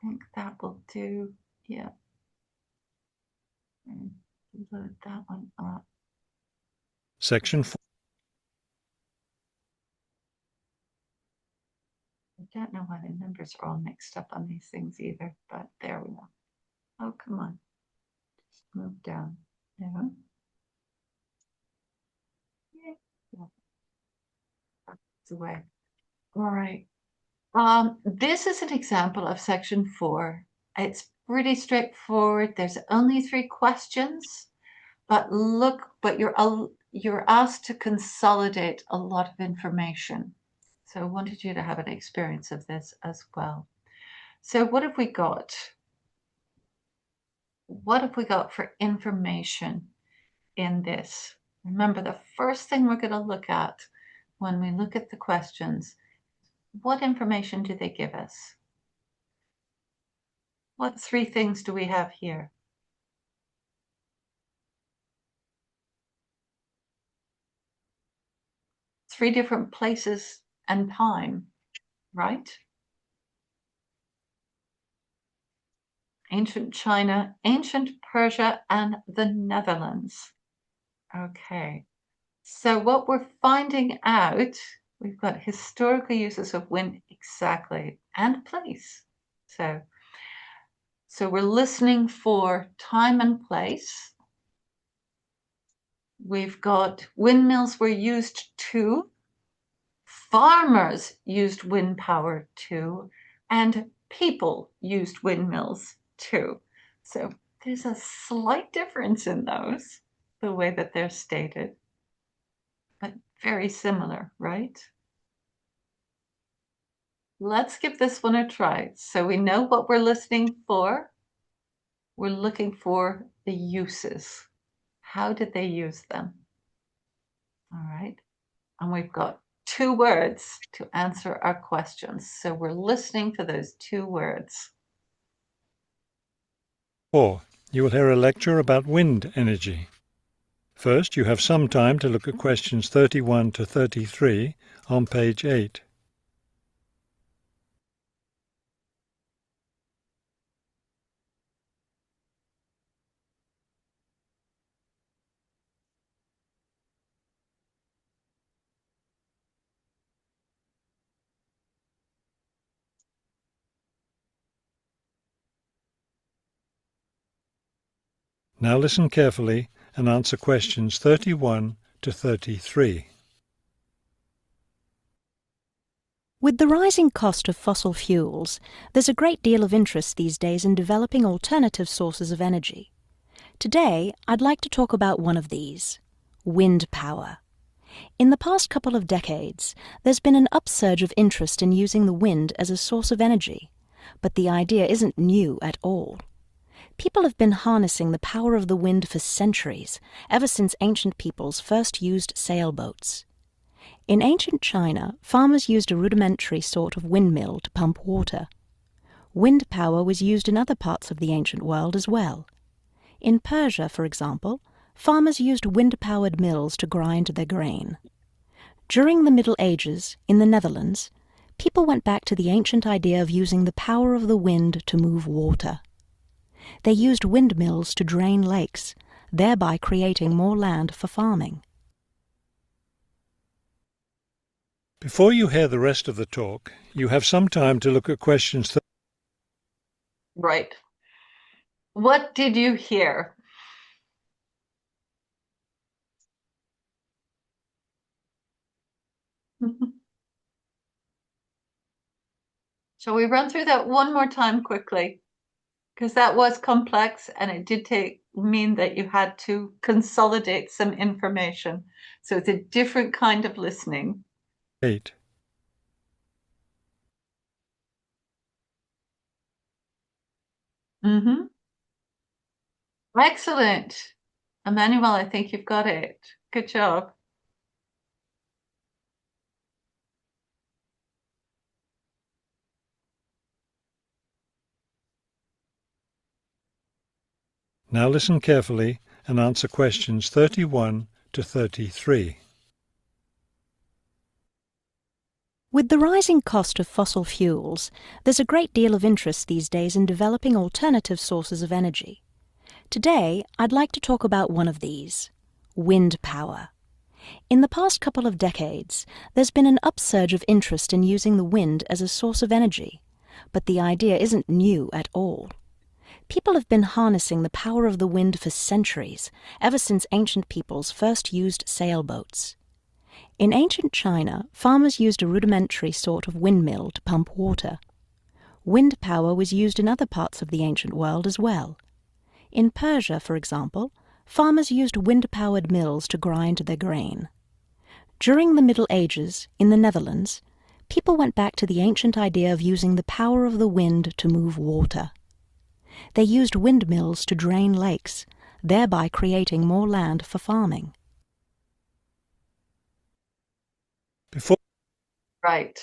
think that will do. Yeah. Load that one up. Section 4. I don't know why the numbers are all mixed up on these things either, but there we go. Oh, come on. Just move down. Yeah. Yeah. That's the way. All right. This is an example of section 4. It's pretty straightforward. There's only 3 questions, but you're asked to consolidate a lot of information. So I wanted you to have an experience of this as well. So what have we got? What have we got for information in this? Remember, the first thing we're going to look at when we look at the questions, what information do they give us? What 3 things do we have here? Three different places and time, right? Ancient China, ancient Persia, and the Netherlands. Okay, so what we're finding out, we've got historical uses of when exactly and place. So we're listening for time and place. We've got windmills were used too. Farmers used wind power too, and people used windmills too. So there's a slight difference in those, the way that they're stated, but very similar, right? Let's give this one a try. So we know what we're listening for. we're looking for the uses. How did they use them? All right. And we've got 2 words to answer our questions. So we're listening for those 2 words. 4. You will hear a lecture about wind energy. First, you have some time to look at questions 31 to 33 on page 8. Now listen carefully and answer questions 31 to 33. With the rising cost of fossil fuels, there's a great deal of interest these days in developing alternative sources of energy. Today, I'd like to talk about one of these: wind power. In the past couple of decades, there's been an upsurge of interest in using the wind as a source of energy, but the idea isn't new at all. People have been harnessing the power of the wind for centuries, ever since ancient peoples first used sailboats. In ancient China, farmers used a rudimentary sort of windmill to pump water. Wind power was used in other parts of the ancient world as well. In Persia, for example, farmers used wind-powered mills to grind their grain. During the Middle Ages, in the Netherlands, people went back to the ancient idea of using the power of the wind to move water. They used windmills to drain lakes, thereby creating more land for farming. Before you hear the rest of the talk, you have some time to look at questions. Right. What did you hear? Shall we run through that one more time quickly? Because that was complex and it did mean that you had to consolidate some information. So it's a different kind of listening. 8. Mm-hmm. Excellent. Emmanuel, I think you've got it. Good job. Now listen carefully and answer questions 31 to 33. With the rising cost of fossil fuels, there's a great deal of interest these days in developing alternative sources of energy. Today, I'd like to talk about one of these: wind power. In the past couple of decades, there's been an upsurge of interest in using the wind as a source of energy, but the idea isn't new at all. People have been harnessing the power of the wind for centuries, ever since ancient peoples first used sailboats. In ancient China, farmers used a rudimentary sort of windmill to pump water. Wind power was used in other parts of the ancient world as well. In Persia, for example, farmers used wind-powered mills to grind their grain. During the Middle Ages, in the Netherlands, people went back to the ancient idea of using the power of the wind to move water. They used windmills to drain lakes, thereby creating more land for farming. Right.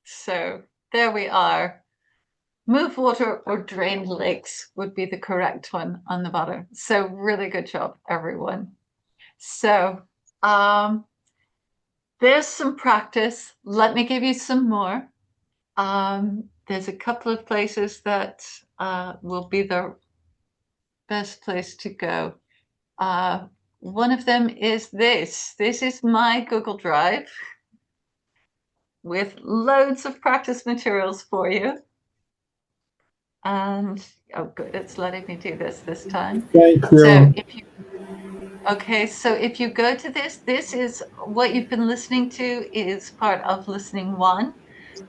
So there we are. Move water or drain lakes would be the correct one on the bottom. So really good job, everyone. So there's some practice. Let me give you some more. There's a couple of places that will be the best place to go. One of them is this. This is my Google Drive with loads of practice materials for you. And oh, good, it's letting me do this time. Thank So you. if you go to this is what you've been listening to is part of listening 1.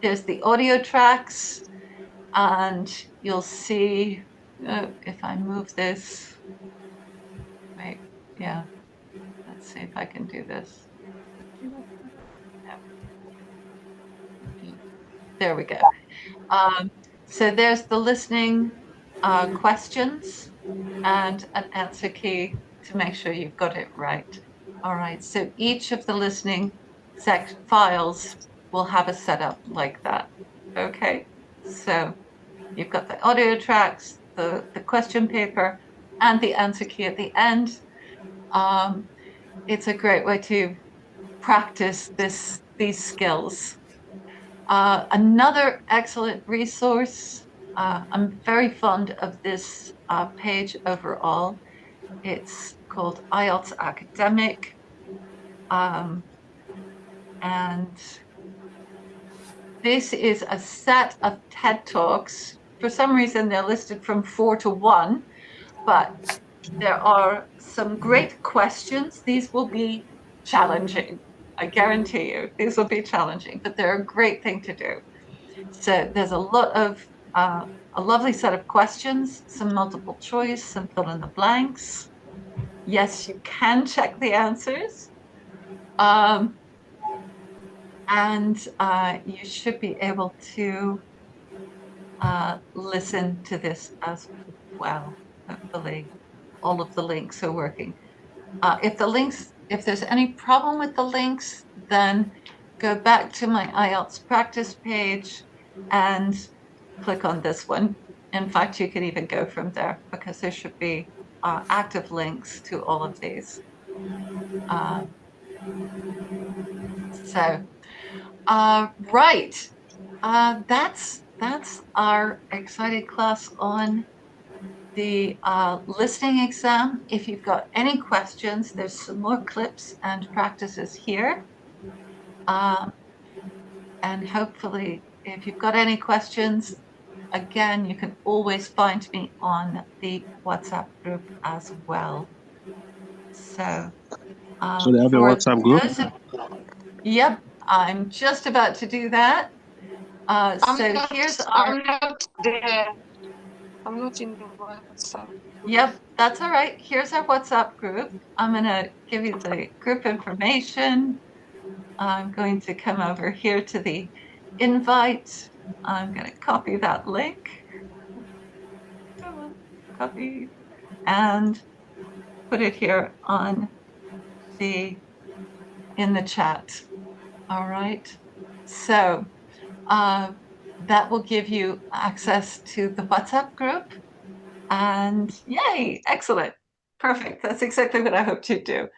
There's the audio tracks, and you'll see if I move this. Wait, yeah. Let's see if I can do this. No. There we go. So there's the listening questions. and an answer key to make sure you've got it right. All right, so each of the listening files will have a setup like that. Okay, so you've got the audio tracks, the question paper, and the answer key at the end. It's a great way to practice these skills. Another excellent resource. I'm very fond of this page overall. It's called IELTS Academic. And this is a set of TED Talks. For some reason, they're listed from 4 to 1, but there are some great questions. These will be challenging. I guarantee you, these will be challenging, but they're a great thing to do. So there's a lot of a lovely set of questions, some multiple choice, some fill in the blanks. Yes, you can check the answers. And you should be able to listen to this as well. Hopefully, all of the links are working. If there's any problem with the links, then go back to my IELTS practice page and click on this one. In fact, you can even go from there because there should be active links to all of these. Right. That's our excited class on the listening exam. If you've got any questions, there's some more clips and practices here. And hopefully, if you've got any questions, again, you can always find me on the WhatsApp group as well. So, So they have a WhatsApp group? Yep, I'm just about to do that. I'm not there. I'm not in the WhatsApp. Yep, that's all right. Here's our WhatsApp group. I'm going to give you the group information. I'm going to come over here to the invite. I'm going to copy that link. Come on, copy and put it here in the chat. All right. So that will give you access to the WhatsApp group. And yay, excellent. Perfect. That's exactly what I hoped you'd do.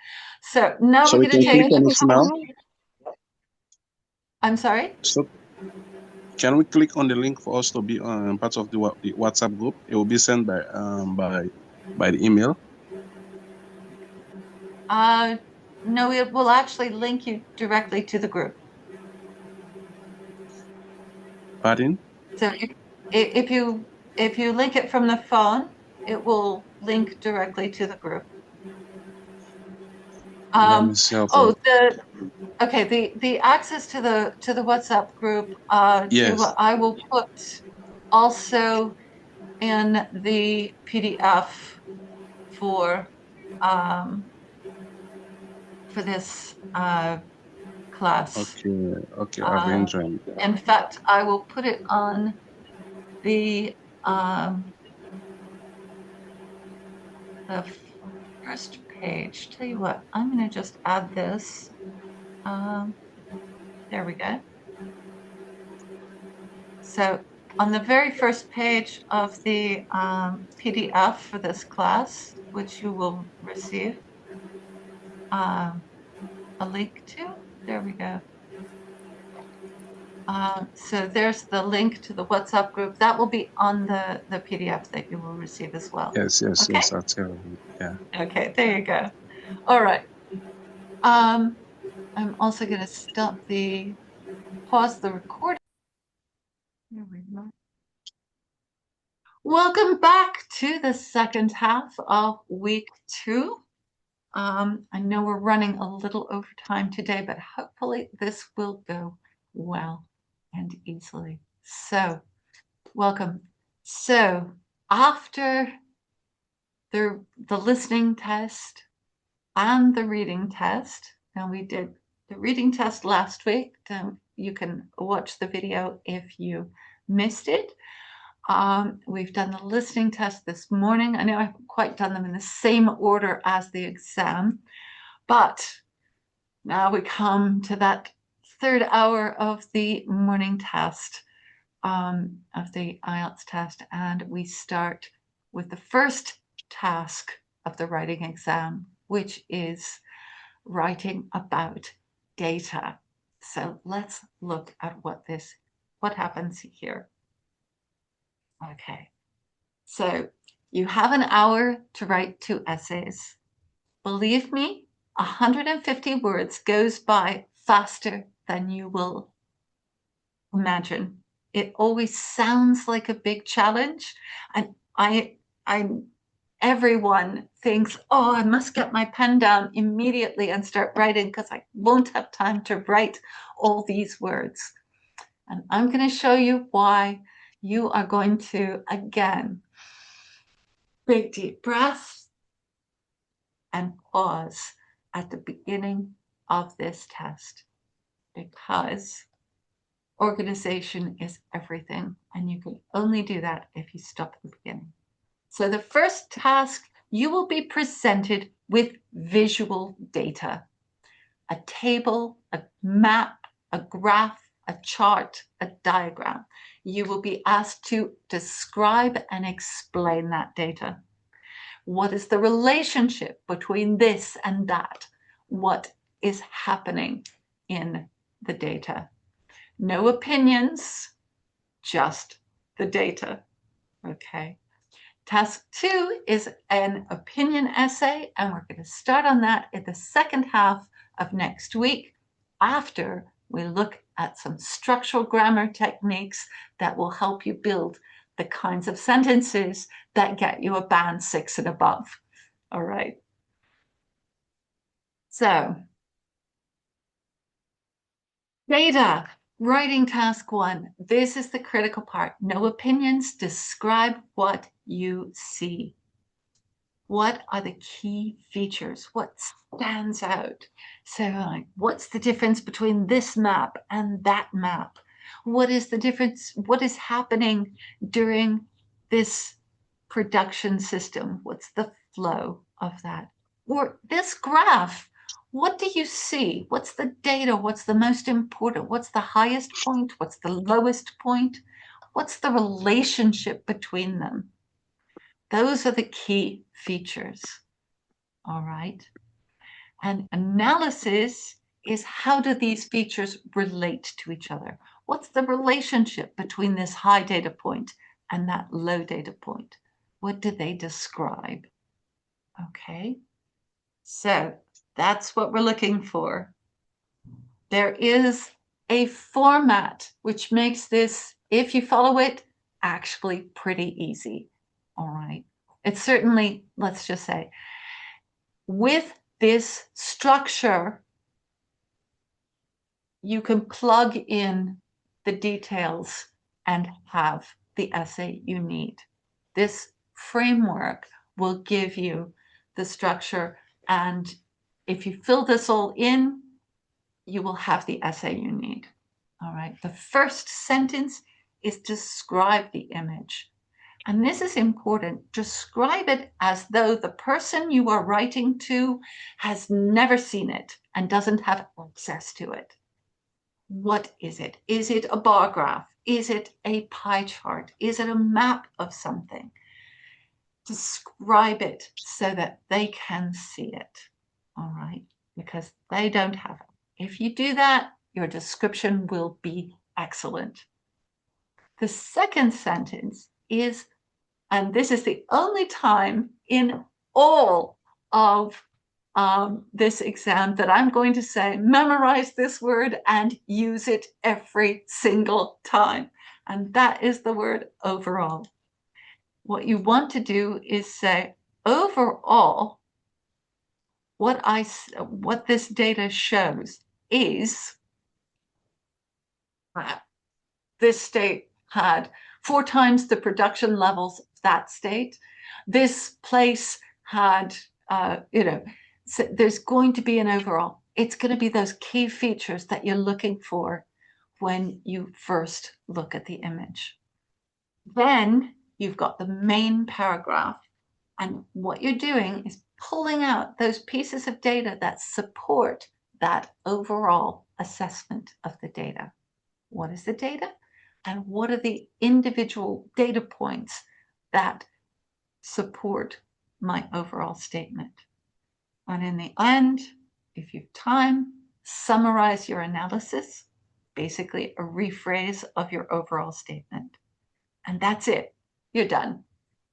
So now we're going to take on this now. I'm sorry? So can we click on the link for us to be part of the WhatsApp group? It will be sent by the email. No, it will actually link you directly to the group. Pardon? So if you link it from the phone, it will link directly to the group. Let me see. The access to the WhatsApp group. Yes. I will put also in the PDF for this class. Okay, I've been joined. In fact, I will put it on the first page. Tell you what, I'm going to just add this. There we go. So on the very first page of the PDF for this class, which you will receive a link to, there we go. So there's the link to the WhatsApp group. That will be on the PDF that you will receive as well. Yes, okay? I'll tell you. Yeah. Okay, there you go. All right. I'm also going to pause the recording. There we go. Welcome back to the second half of week 2. I know we're running a little over time today, but hopefully this will go well and easily. So, welcome. So, after the listening test and the reading test, and we did the reading test last week. You can watch the video if you missed it. We've done the listening test this morning. I know I haven't quite done them in the same order as the exam, but now we come to that third hour of the morning test, of the IELTS test, and we start with the first task of the writing exam, which is writing about data. So let's look at what happens here. Okay, so you have an hour to write 2 essays. Believe me, 150 words goes by faster than you will imagine. It always sounds like a big challenge, and everyone thinks, oh, I must get my pen down immediately and start writing because I won't have time to write all these words. And I'm going to show you why. You are going to, again, big deep breath and pause at the beginning of this test, because organization is everything, and you can only do that if you stop at the beginning. So the first task, you will be presented with visual data, a table, a map, a graph, a chart, a diagram. You will be asked to describe and explain that data. What is the relationship between this and that? What is happening in the data? No opinions, just the data. Okay. Task 2 is an opinion essay, and we're going to start on that in the second half of next week, after we look at some structural grammar techniques that will help you build the kinds of sentences that get you a band 6 and above. All right. So, data, writing task 1. This is the critical part. No opinions, describe what you see. What are the key features? What stands out? So, like, what's the difference between this map and that map? What is the difference? What is happening during this production system? What's the flow of that? Or this graph, what do you see? What's the data? What's the most important? What's the highest point? What's the lowest point? What's the relationship between them? Those are the key features. All right. And analysis is, how do these features relate to each other? What's the relationship between this high data point and that low data point? What do they describe? Okay. So that's what we're looking for. There is a format which makes this, if you follow it, actually pretty easy. All right. It's certainly, let's just say, with this structure, you can plug in the details and have the essay you need. This framework will give you the structure, and if you fill this all in, you will have the essay you need. All right. The first sentence is describe the image. And this is important. Describe it as though the person you are writing to has never seen it and doesn't have access to it. What is it? Is it a bar graph? Is it a pie chart? Is it a map of something? Describe it so that they can see it. All right. Because they don't have it. If you do that, your description will be excellent. The second sentence is, and this is the only time in all of this exam that I'm going to say, memorize this word and use it every single time. And that is the word overall. What you want to do is say, overall, what this data shows is this state had 4 times the production levels of that state. This place had, so there's going to be an overall. It's going to be those key features that you're looking for when you first look at the image. Then you've got the main paragraph. And what you're doing is pulling out those pieces of data that support that overall assessment of the data. What is the data? And what are the individual data points that support my overall statement? And in the end, if you have time, summarize your analysis, basically a rephrase of your overall statement. And that's it. You're done.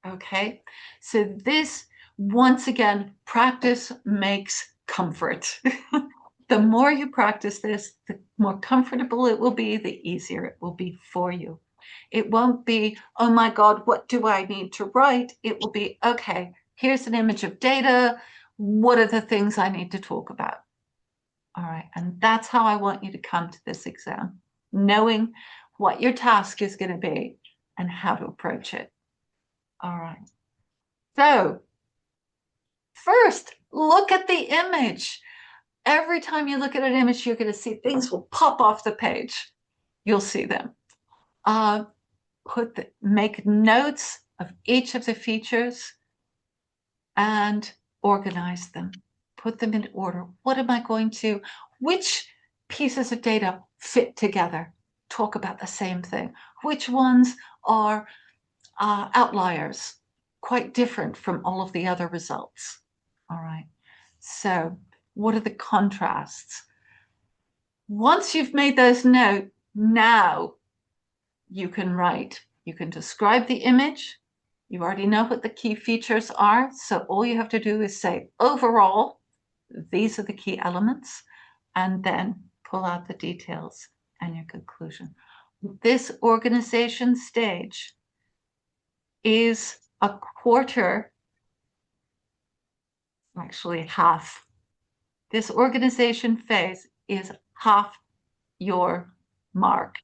Okay? So this, once again, practice makes comfort. The more you practice this, the more comfortable it will be, the easier it will be for you. It won't be, oh my God, what do I need to write? It will be, okay, here's an image of data. What are the things I need to talk about? All right, and that's how I want you to come to this exam, knowing what your task is going to be and how to approach it. All right. So first, look at the image. Every time you look at an image, you're going to see things will pop off the page. You'll see them. Make notes of each of the features and organize them. Put them in order. What am I going to, which pieces of data fit together? Talk about the same thing. Which ones are outliers, quite different from all of the other results? All right. So what are the contrasts? Once you've made those notes, now you can write. You can describe the image. You already know what the key features are. So all you have to do is say, overall, these are the key elements, and then pull out the details and your conclusion. This organization stage is a quarter, actually half. This organization phase is half your mark.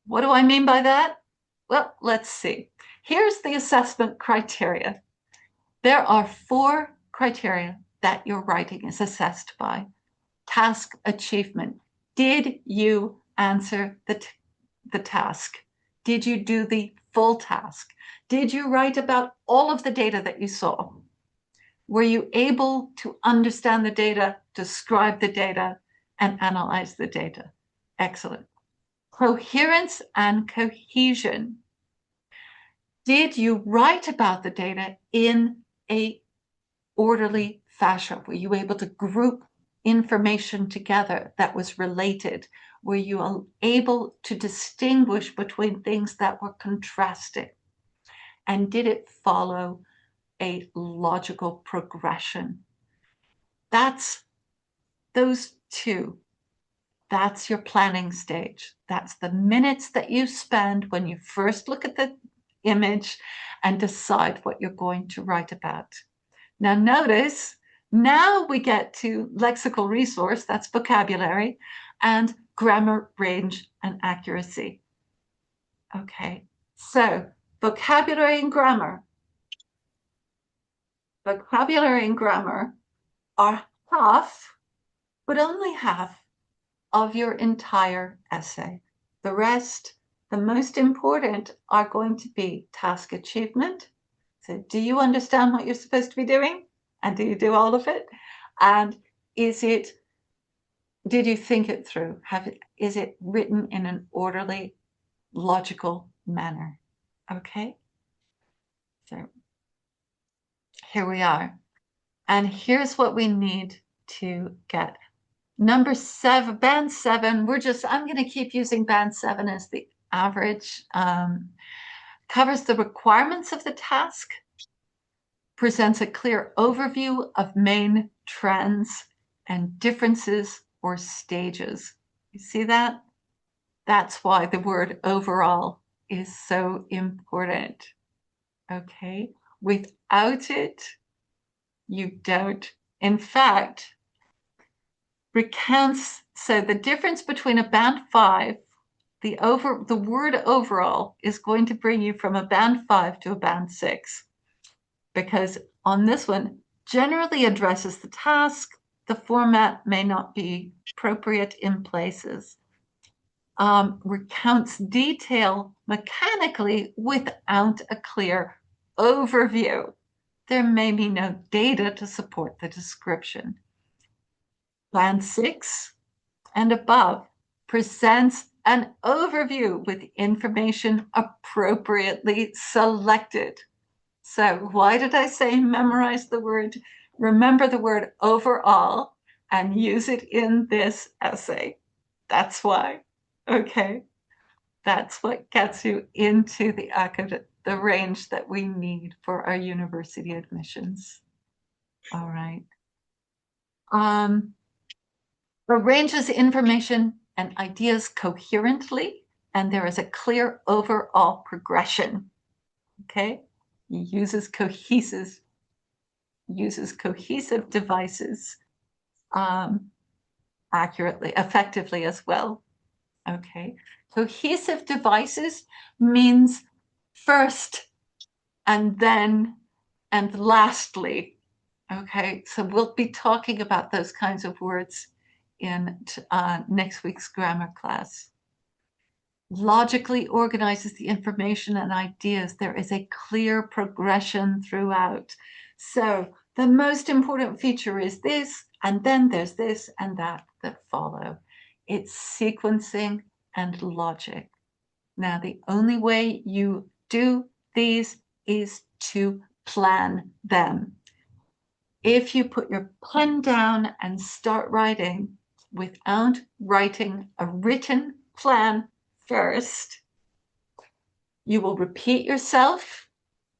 What do I mean by that? Well, let's see. Here's the assessment criteria. There are 4 criteria that your writing is assessed by. Task achievement. Did you answer the task? Did you do the full task? Did you write about all of the data that you saw? Were you able to understand the data, describe the data, and analyze the data? Excellent. Coherence and cohesion. Did you write about the data in an orderly fashion? Were you able to group information together that was related? Were you able to distinguish between things that were contrasting? And did it follow a logical progression? That's those 2. That's your planning stage. That's the minutes that you spend when you first look at the image and decide what you're going to write about. Now notice, now we get to lexical resource, that's vocabulary, and grammar, range, and accuracy. Okay, so vocabulary and grammar. Vocabulary and grammar are half, but only half, of your entire essay. The rest, the most important, are going to be task achievement. So do you understand what you're supposed to be doing? And do you do all of it? And did you think it through? Is it written in an orderly, logical manner? Okay. So here we are. And here's what we need to get. Number 7, band 7, I'm going to keep using band 7 as the average. Covers the requirements of the task, presents a clear overview of main trends and differences or stages. You see that? That's why the word overall is so important. Okay? Without it, you don't. In fact, recounts, so the difference between a band 5, the word overall is going to bring you from a band 5 to a band 6, because on this one generally addresses the task. The format may not be appropriate in places. recounts detail mechanically without a clear overview. There may be no data to support the description. Plan 6 and above presents an overview with information appropriately selected. So why did I say memorize the word? Remember the word overall and use it in this essay. That's why. Okay. That's what gets you into the range that we need for our university admissions. All right. Arranges information and ideas coherently, and there is a clear overall progression. Okay. Uses cohesive devices accurately, effectively as well. Okay. Cohesive devices means first and then and lastly. Okay. So we'll be talking about those kinds of words in next week's grammar class. Logically organizes the information and ideas. There is a clear progression throughout. So the most important feature is this, and then there's this and that follow. It's sequencing and logic. Now, the only way you do these is to plan them. If you put your pen down and start writing without writing a written plan first, you will repeat yourself,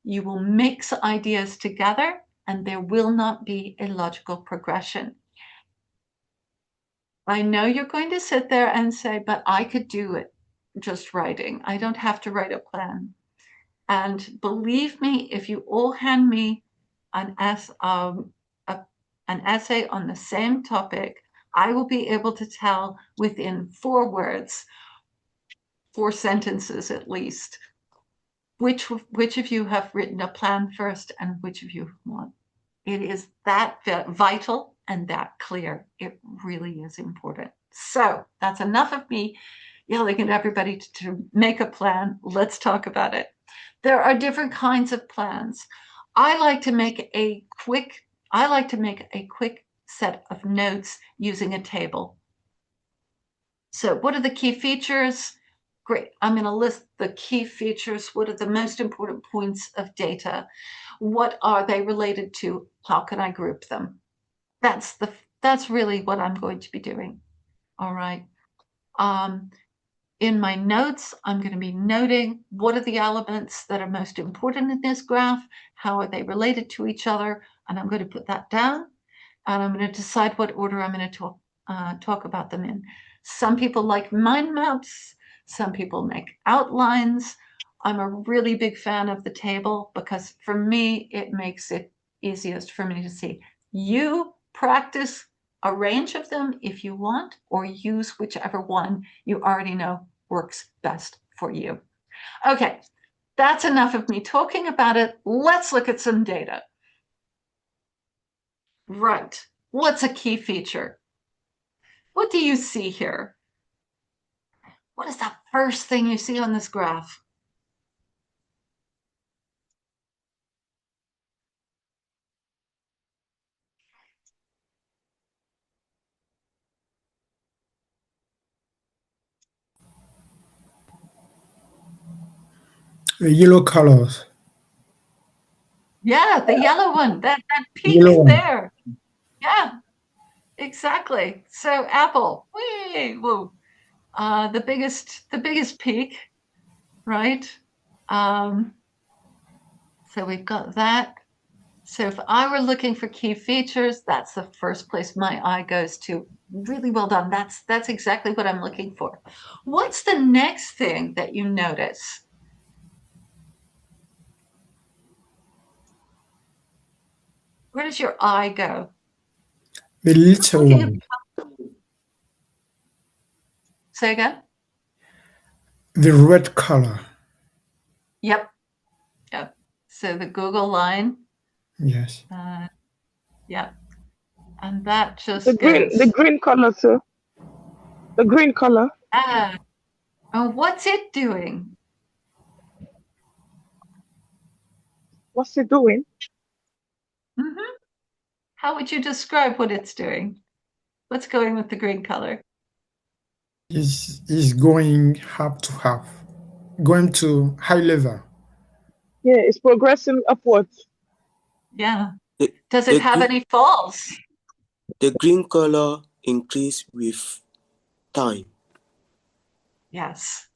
you will mix ideas together, and there will not be a logical progression. I know you're going to sit there and say, but I could do it just writing. I don't have to write a plan. And believe me, if you all hand me an essay on the same topic, I will be able to tell within 4 words, 4 sentences at least, which of you have written a plan first and which of you want. It is that vital and that clear. It really is important. So that's enough of me yelling at everybody to make a plan. Let's talk about it. There are different kinds of plans. I like to make a quick set of notes using a table. So what are the key features? Great. I'm going to list the key features. What are the most important points of data? What are they related to? How can I group them? That's really what I'm going to be doing. All right. In my notes, I'm going to be noting what are the elements that are most important in this graph, how are they related to each other, and I'm going to put that down, and I'm going to decide what order I'm going to talk about them in. Some people like mind maps, some people make outlines. I'm a really big fan of the table because for me, it makes it easiest for me to see. You practice a range of them if you want, or use whichever one you already know works best for you. Okay, that's enough of me talking about it. Let's look at some data. Right, what's a key feature? What do you see here? What is the first thing you see on this graph? The yellow colors. Yeah, the yellow one, that peak Yellow one. there. Yeah, exactly. So apple, whoa, the biggest peak, right? So we've got that. So if I were looking for key features, that's the first place my eye goes to. Really well done. That's exactly what I'm looking for. What's the next thing that you notice? Where does your eye go? The little one. Say again? The red color. Yep. So the Google line. Yes. Yep. And that just The green color too. The green color. Oh, what's it doing? What's it doing? Mm-hmm. How would you describe what it's doing? Let's go in with the green color. Is going half to half, going to high level. Yeah, it's progressing upwards. Yeah. The, Does it the, have green, any falls? the green color increase with time. Yes.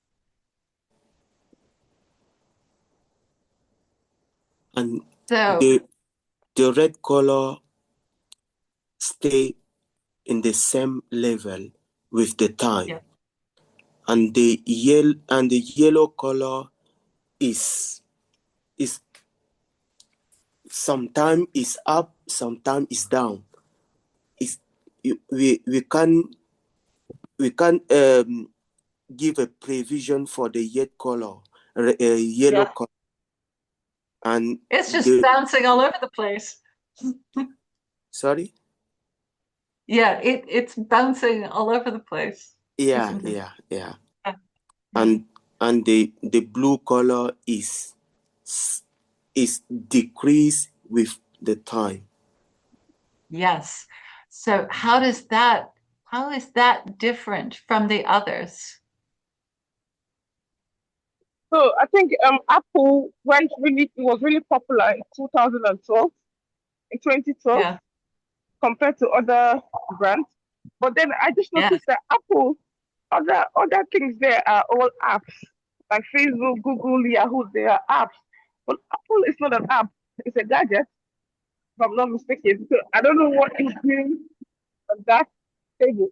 And So, the red color stay in the same level with the time. yeah. And the yellow color is sometimes is up, sometimes is down. It's, we can give a prevision for the yellow Yeah. color, and It's just the bouncing all over the place. sorry. Yeah, it's bouncing all over the place, Yeah, isn't it? yeah, yeah. Yeah. And the blue color is decreased with the time. Yes. So how is that different from the others? So I think Apple it was really popular in 2012, in 2012, Yeah. compared to other brands. But then I just Yeah. noticed that Apple, other things there are all apps, like Facebook, Google, Yahoo, they are apps. But Apple is not an app; it's a gadget, if I'm not mistaken. So I don't know what is doing on that table.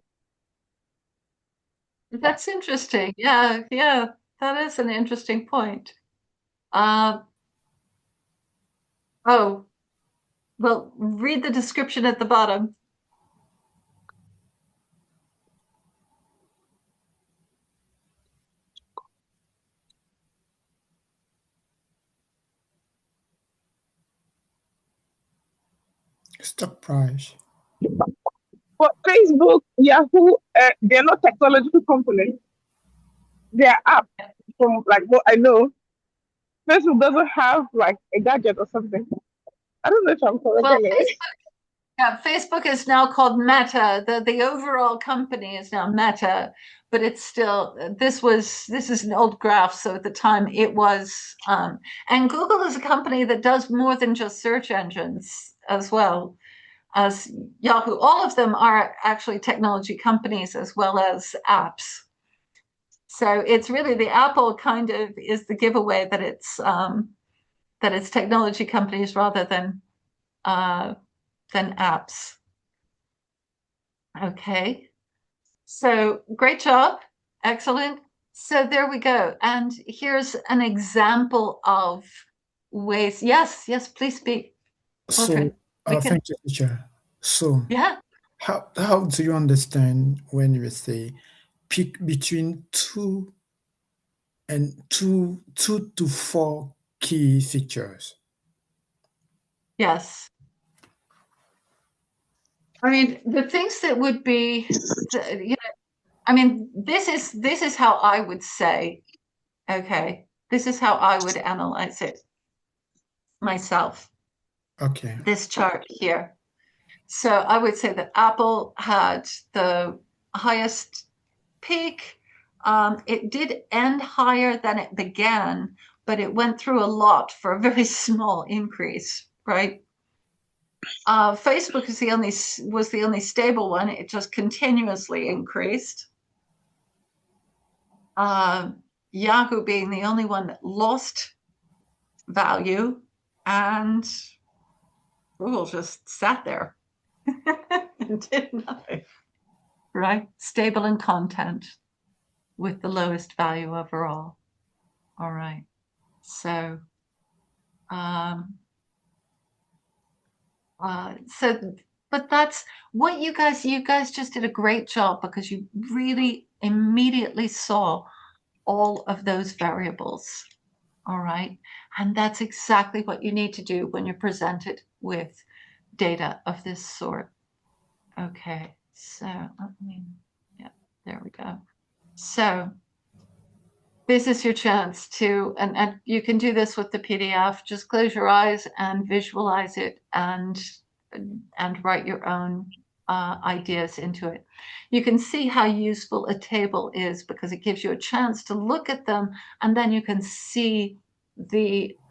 That's interesting. Yeah, yeah. That is an interesting point. Uh, oh, well, read the description at the bottom. Stock price. But Facebook, Yahoo, they're not technological companies. They're apps. From like what I know, Facebook doesn't have like a gadget or something. I don't know if I'm correct Well, anyway. Facebook is now called Meta. The overall company is now Meta, but it's still this is an old graph, so at the time it was and Google is a company that does more than just search engines as well as Yahoo. All of them are actually technology companies as well as apps. So it's really the Apple kind of is the giveaway that it's technology companies rather than apps. Okay. So great job. Excellent. So there we go. And here's an example of ways. Yes, yes, please speak. So, Wilfred, we can, thank you, teacher. So, yeah. how do you understand when you say pick between two to four key features? Yes. I mean, the things that would be, you know, I mean, this is how I would say, okay, this is how I would analyze it myself, Okay. this chart here. So I would say that Apple had the highest peak. It did end higher than it began, but it went through a lot for a very small increase, right? Facebook was the only stable one. It just continuously increased. Yahoo being the only one that lost value, and Google just sat there and did nothing. Right? Stable in content with the lowest value overall. All right. So, um, so, but that's what you guys just did a great job because you really immediately saw all of those variables. All right. And that's exactly what you need to do when you're presented with data of this sort. Okay. So, yeah, there we go. So, this is your chance to, and you can do this with the PDF. Just close your eyes and visualize it and write your own ideas into it. You can see how useful a table is because it gives you a chance to look at them, and then you can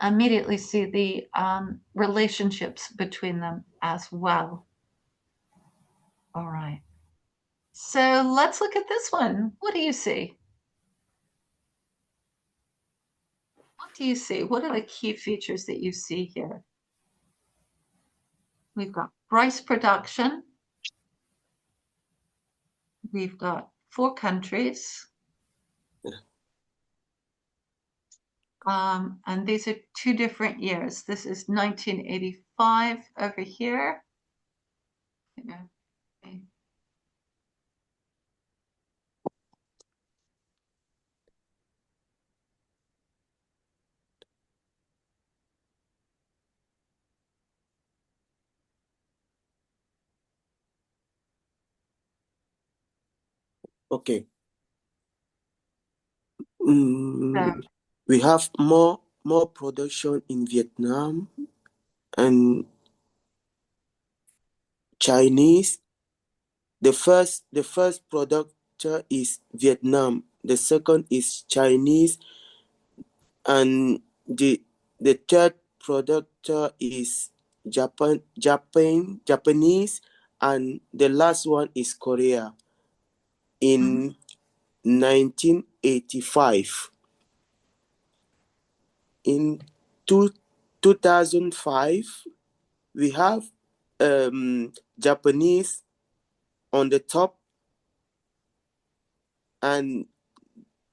immediately see the relationships between them as well. All right. So let's look at this one. What do you see? What do you see? What are the key features that you see here? We've got rice production. We've got 4 countries. And these are 2 different years. This is 1985 over here. Okay. Okay. So, We have more production in Vietnam and Chinese. The first producer is Vietnam. The second is Chinese, and the third producer is Japanese, and the last one is Korea. In 1985. In 2005, we have Japanese on the top and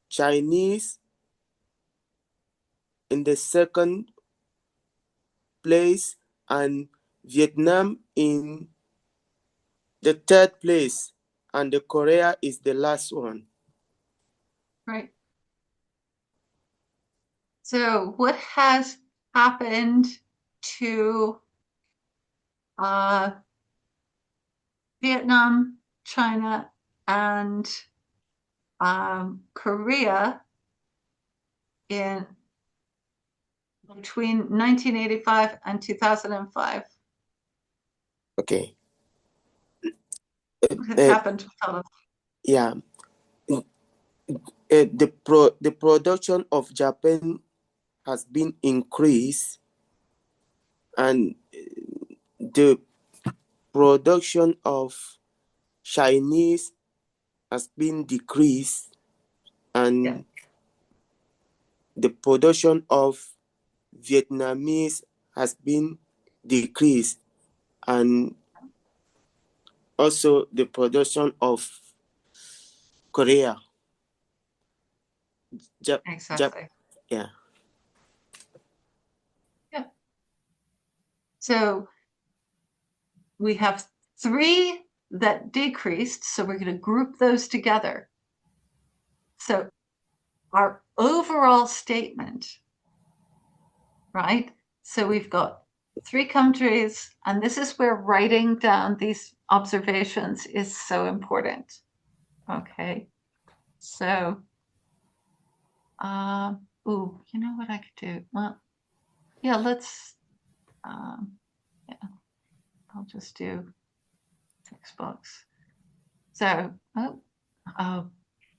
Chinese in the second place and Vietnam in the third place, and the Korea is the last one. right. So what has happened to Vietnam, China, and Korea in between 1985 and 2005? Okay. What has happened to fellows? Yeah. The production of Japan has been increased, and the production of Chinese has been decreased, and the production of Vietnamese has been decreased, and also the production of Korea. Exactly. Yeah. Yeah. So we have 3 that decreased, so we're going to group those together. So our overall statement, right? So we've got 3 countries, and this is where writing down these observations is so important. Okay. So, you know what I could do? Well, yeah, let's, yeah, I'll just do text box. So,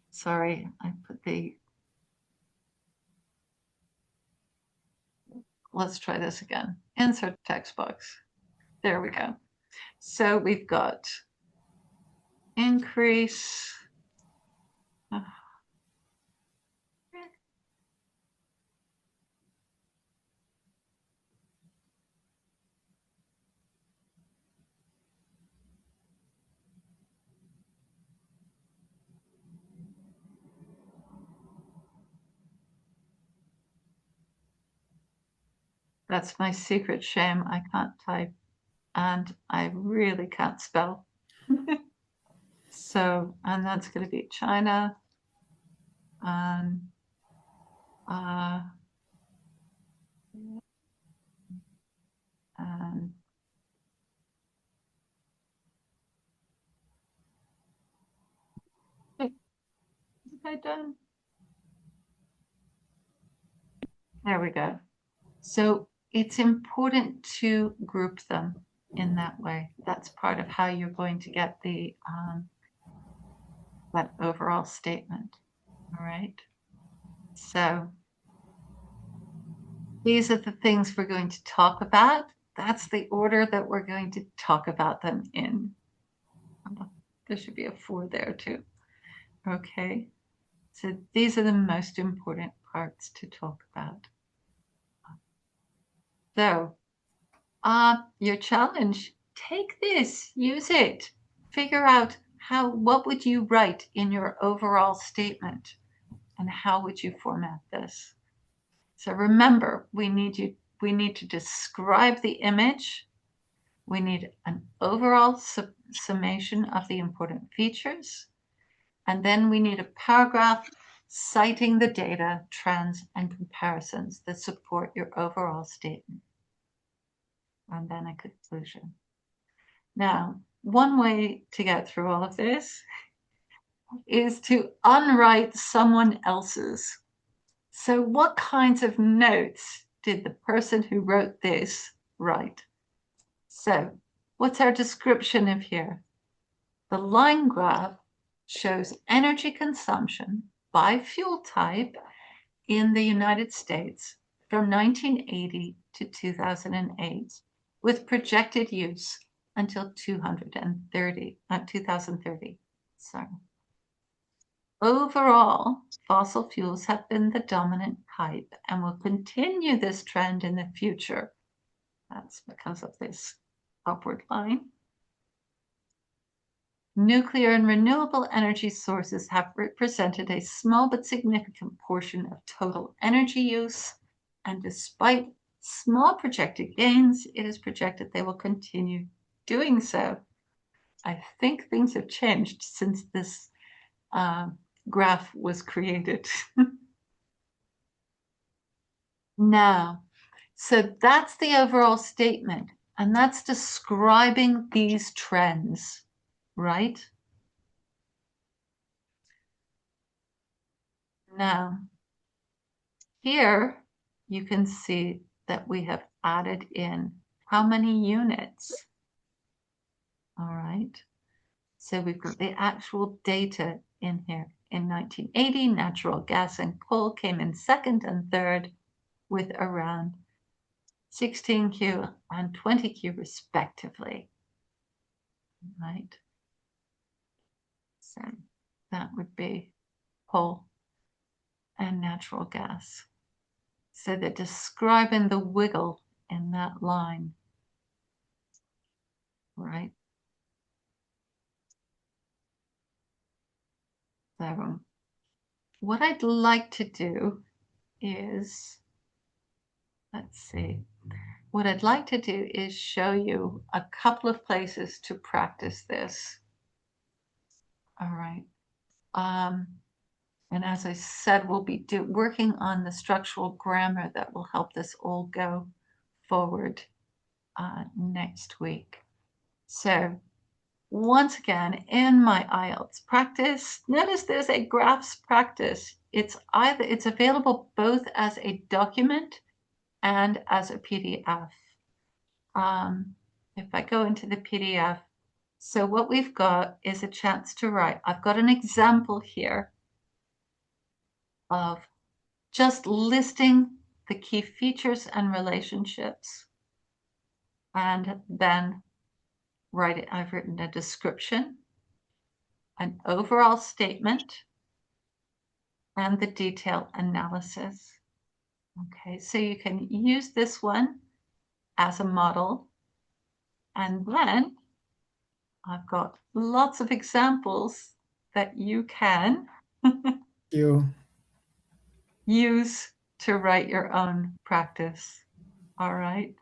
sorry, I put let's try this again. Insert text box. There we go. So we've got increase. That's my secret shame. I can't type and I really can't spell. So, and that's going to be China and hey, what have I done? There we go. So it's important to group them in that way. That's part of how you're going to get the that overall statement. All right. So these are the things we're going to talk about. That's the order that we're going to talk about them in. There should be a 4 there too. Okay. So these are the most important parts to talk about. So your challenge, take this, use it, figure out what would you write in your overall statement and how would you format this? So remember, we need to describe the image. We need an overall summation of the important features. And then we need a paragraph citing the data, trends, and comparisons that support your overall statement. And then a conclusion. Now, one way to get through all of this is to unwrite someone else's. So what kinds of notes did the person who wrote this write? So what's our description of here? The line graph shows energy consumption by fuel type in the United States from 1980 to 2008, with projected use until 2030. Sorry. Overall, fossil fuels have been the dominant type and will continue this trend in the future. That's because of this upward line. Nuclear and renewable energy sources have represented a small but significant portion of total energy use, and despite small projected gains, it is projected they will continue doing so. I think things have changed since this graph was created. Now, so that's the overall statement, and that's describing these trends, right? Now, here you can see that we have added in how many units. All right. So we've got the actual data in here. In 1980, natural gas and coal came in second and third with around 16Q and 20Q respectively. Right. So that would be coal and natural gas. So they're describing the wiggle in that line, right? So what I'd like to do is, let's see, what I'd like to do is show you a couple of places to practice this. All right. And as I said, we'll be working on the structural grammar that will help this all go forward next week. So once again, in my IELTS practice, notice there's a graphs practice. It's available both as a document and as a PDF. If I go into the PDF, so what we've got is a chance to write. I've got an example here of just listing the key features and relationships. And then I've written a description, an overall statement, and the detail analysis. Okay, so you can use this one as a model. And then I've got lots of examples that you can use to write your own practice. All right.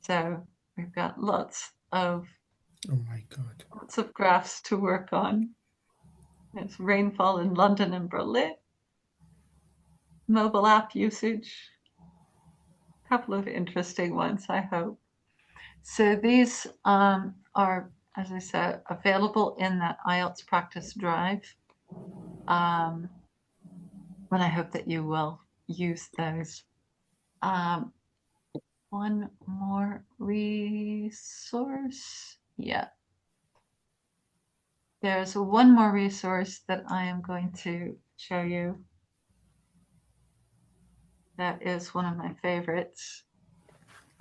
So we've got lots of graphs to work on. There's rainfall in London and Berlin, mobile app usage, a couple of interesting ones, I hope. So these are, as I said, available in that IELTS practice drive. And I hope that you will use those. One more resource. Yeah. There's one more resource that I am going to show you. That is one of my favorites.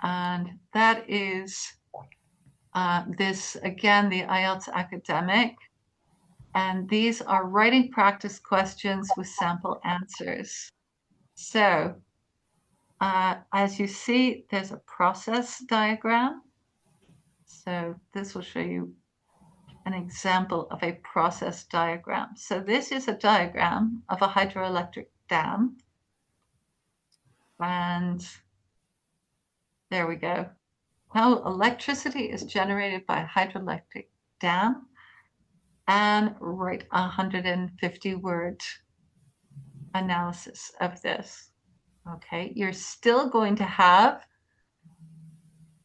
And that is this, again, the IELTS Academic. And these are writing practice questions with sample answers. So as you see, there's a process diagram. So this will show you an example of a process diagram. So this is a diagram of a hydroelectric dam. And there we go. How electricity is generated by a hydroelectric dam, and write 150 word analysis of this. Okay, you're still going to have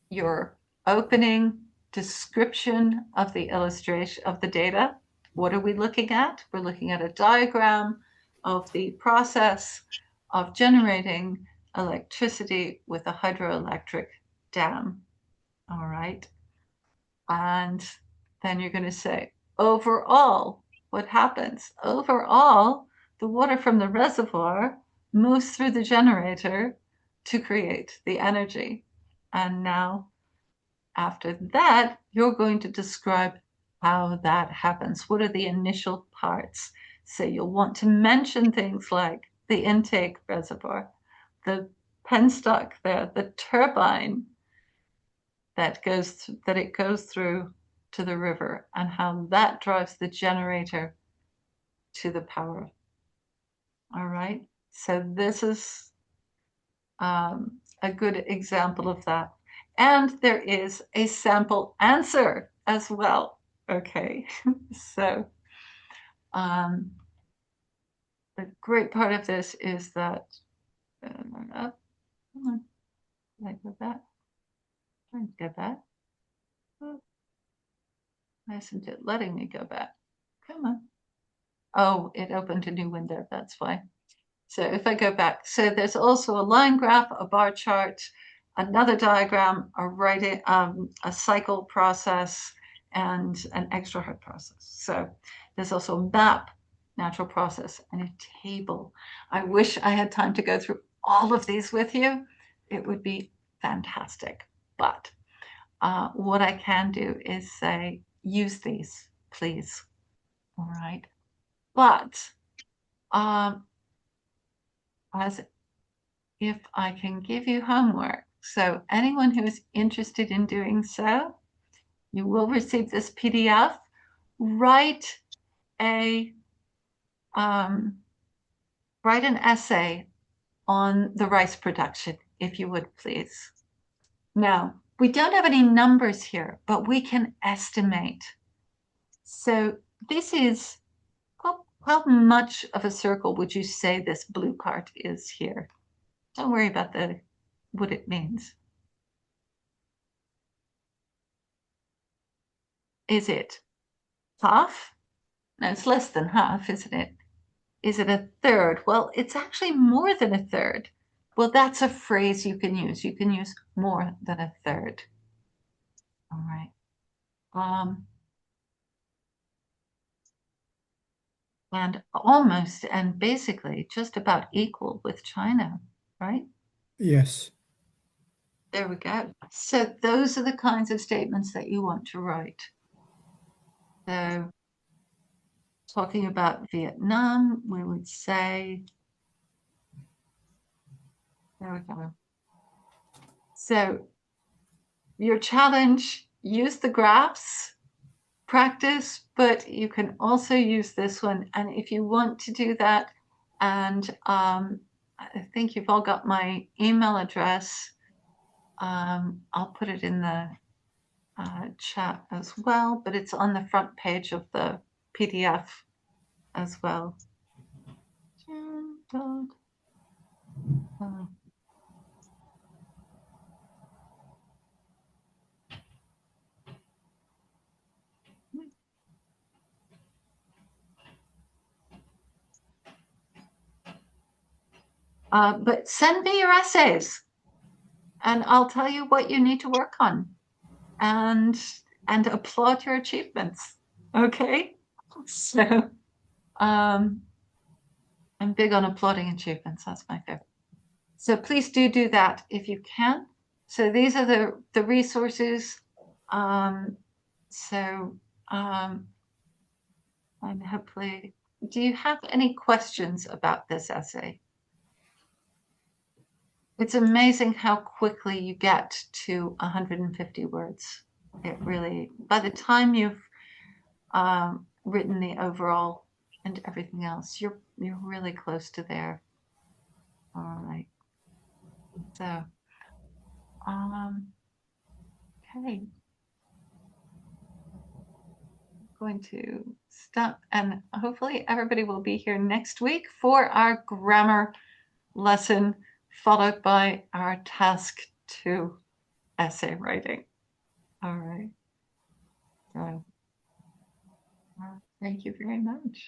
your opening description of the illustration of the data. What are we looking at? We're looking at a diagram of the process of generating electricity with a hydroelectric dam. All right. And then you're going to say, overall, what happens? Overall, the water from the reservoir moves through the generator to create the energy. And now, after that, you're going to describe how that happens. What are the initial parts? So you'll want to mention things like the intake reservoir, the penstock there, the turbine that it goes through to the river, and how that drives the generator to the power. All right, so this is a good example of that. And there is a sample answer as well. Okay, so the great part of this is that, come on, can I go back? Trying to go back. Oh, why isn't it letting me go back? Come on. Oh, it opened a new window, that's why. So if I go back, so there's also a line graph, a bar chart, another diagram, a cycle process, and an extra hard process. So there's also a map, natural process, and a table. I wish I had time to go through all of these with you. It would be fantastic. But what I can do is say, use these, please. All right. But as if I can give you homework. So anyone who is interested in doing so, you will receive this PDF. Write an essay on the rice production, if you would please. Now, we don't have any numbers here, but we can estimate. So this is, how much of a circle would you say this blue part is here? Don't worry about what it means. Is it half? No, it's less than half, isn't it? Is it a third? Well, it's actually more than a third. Well, that's a phrase you can use. You can use more than a third. All right. And almost and basically just about equal with China, right? Yes. There we go. So those are the kinds of statements that you want to write. So talking about Vietnam, we would say, there we go. So your challenge, use the graphs, practice, but you can also use this one. And if you want to do that, and I think you've all got my email address, I'll put it in the chat as well, but it's on the front page of the PDF as well. But send me your essays, and I'll tell you what you need to work on, and applaud your achievements. Okay, so I'm big on applauding achievements. That's my favorite. So please do that if you can. So these are the resources. And hopefully, do you have any questions about this essay? It's amazing how quickly you get to 150 words. It really, by the time you've written the overall and everything else, you're really close to there. All right. So, okay. I'm going to stop, and hopefully everybody will be here next week for our grammar lesson, followed by our task 2 essay writing. All right. So, thank you very much.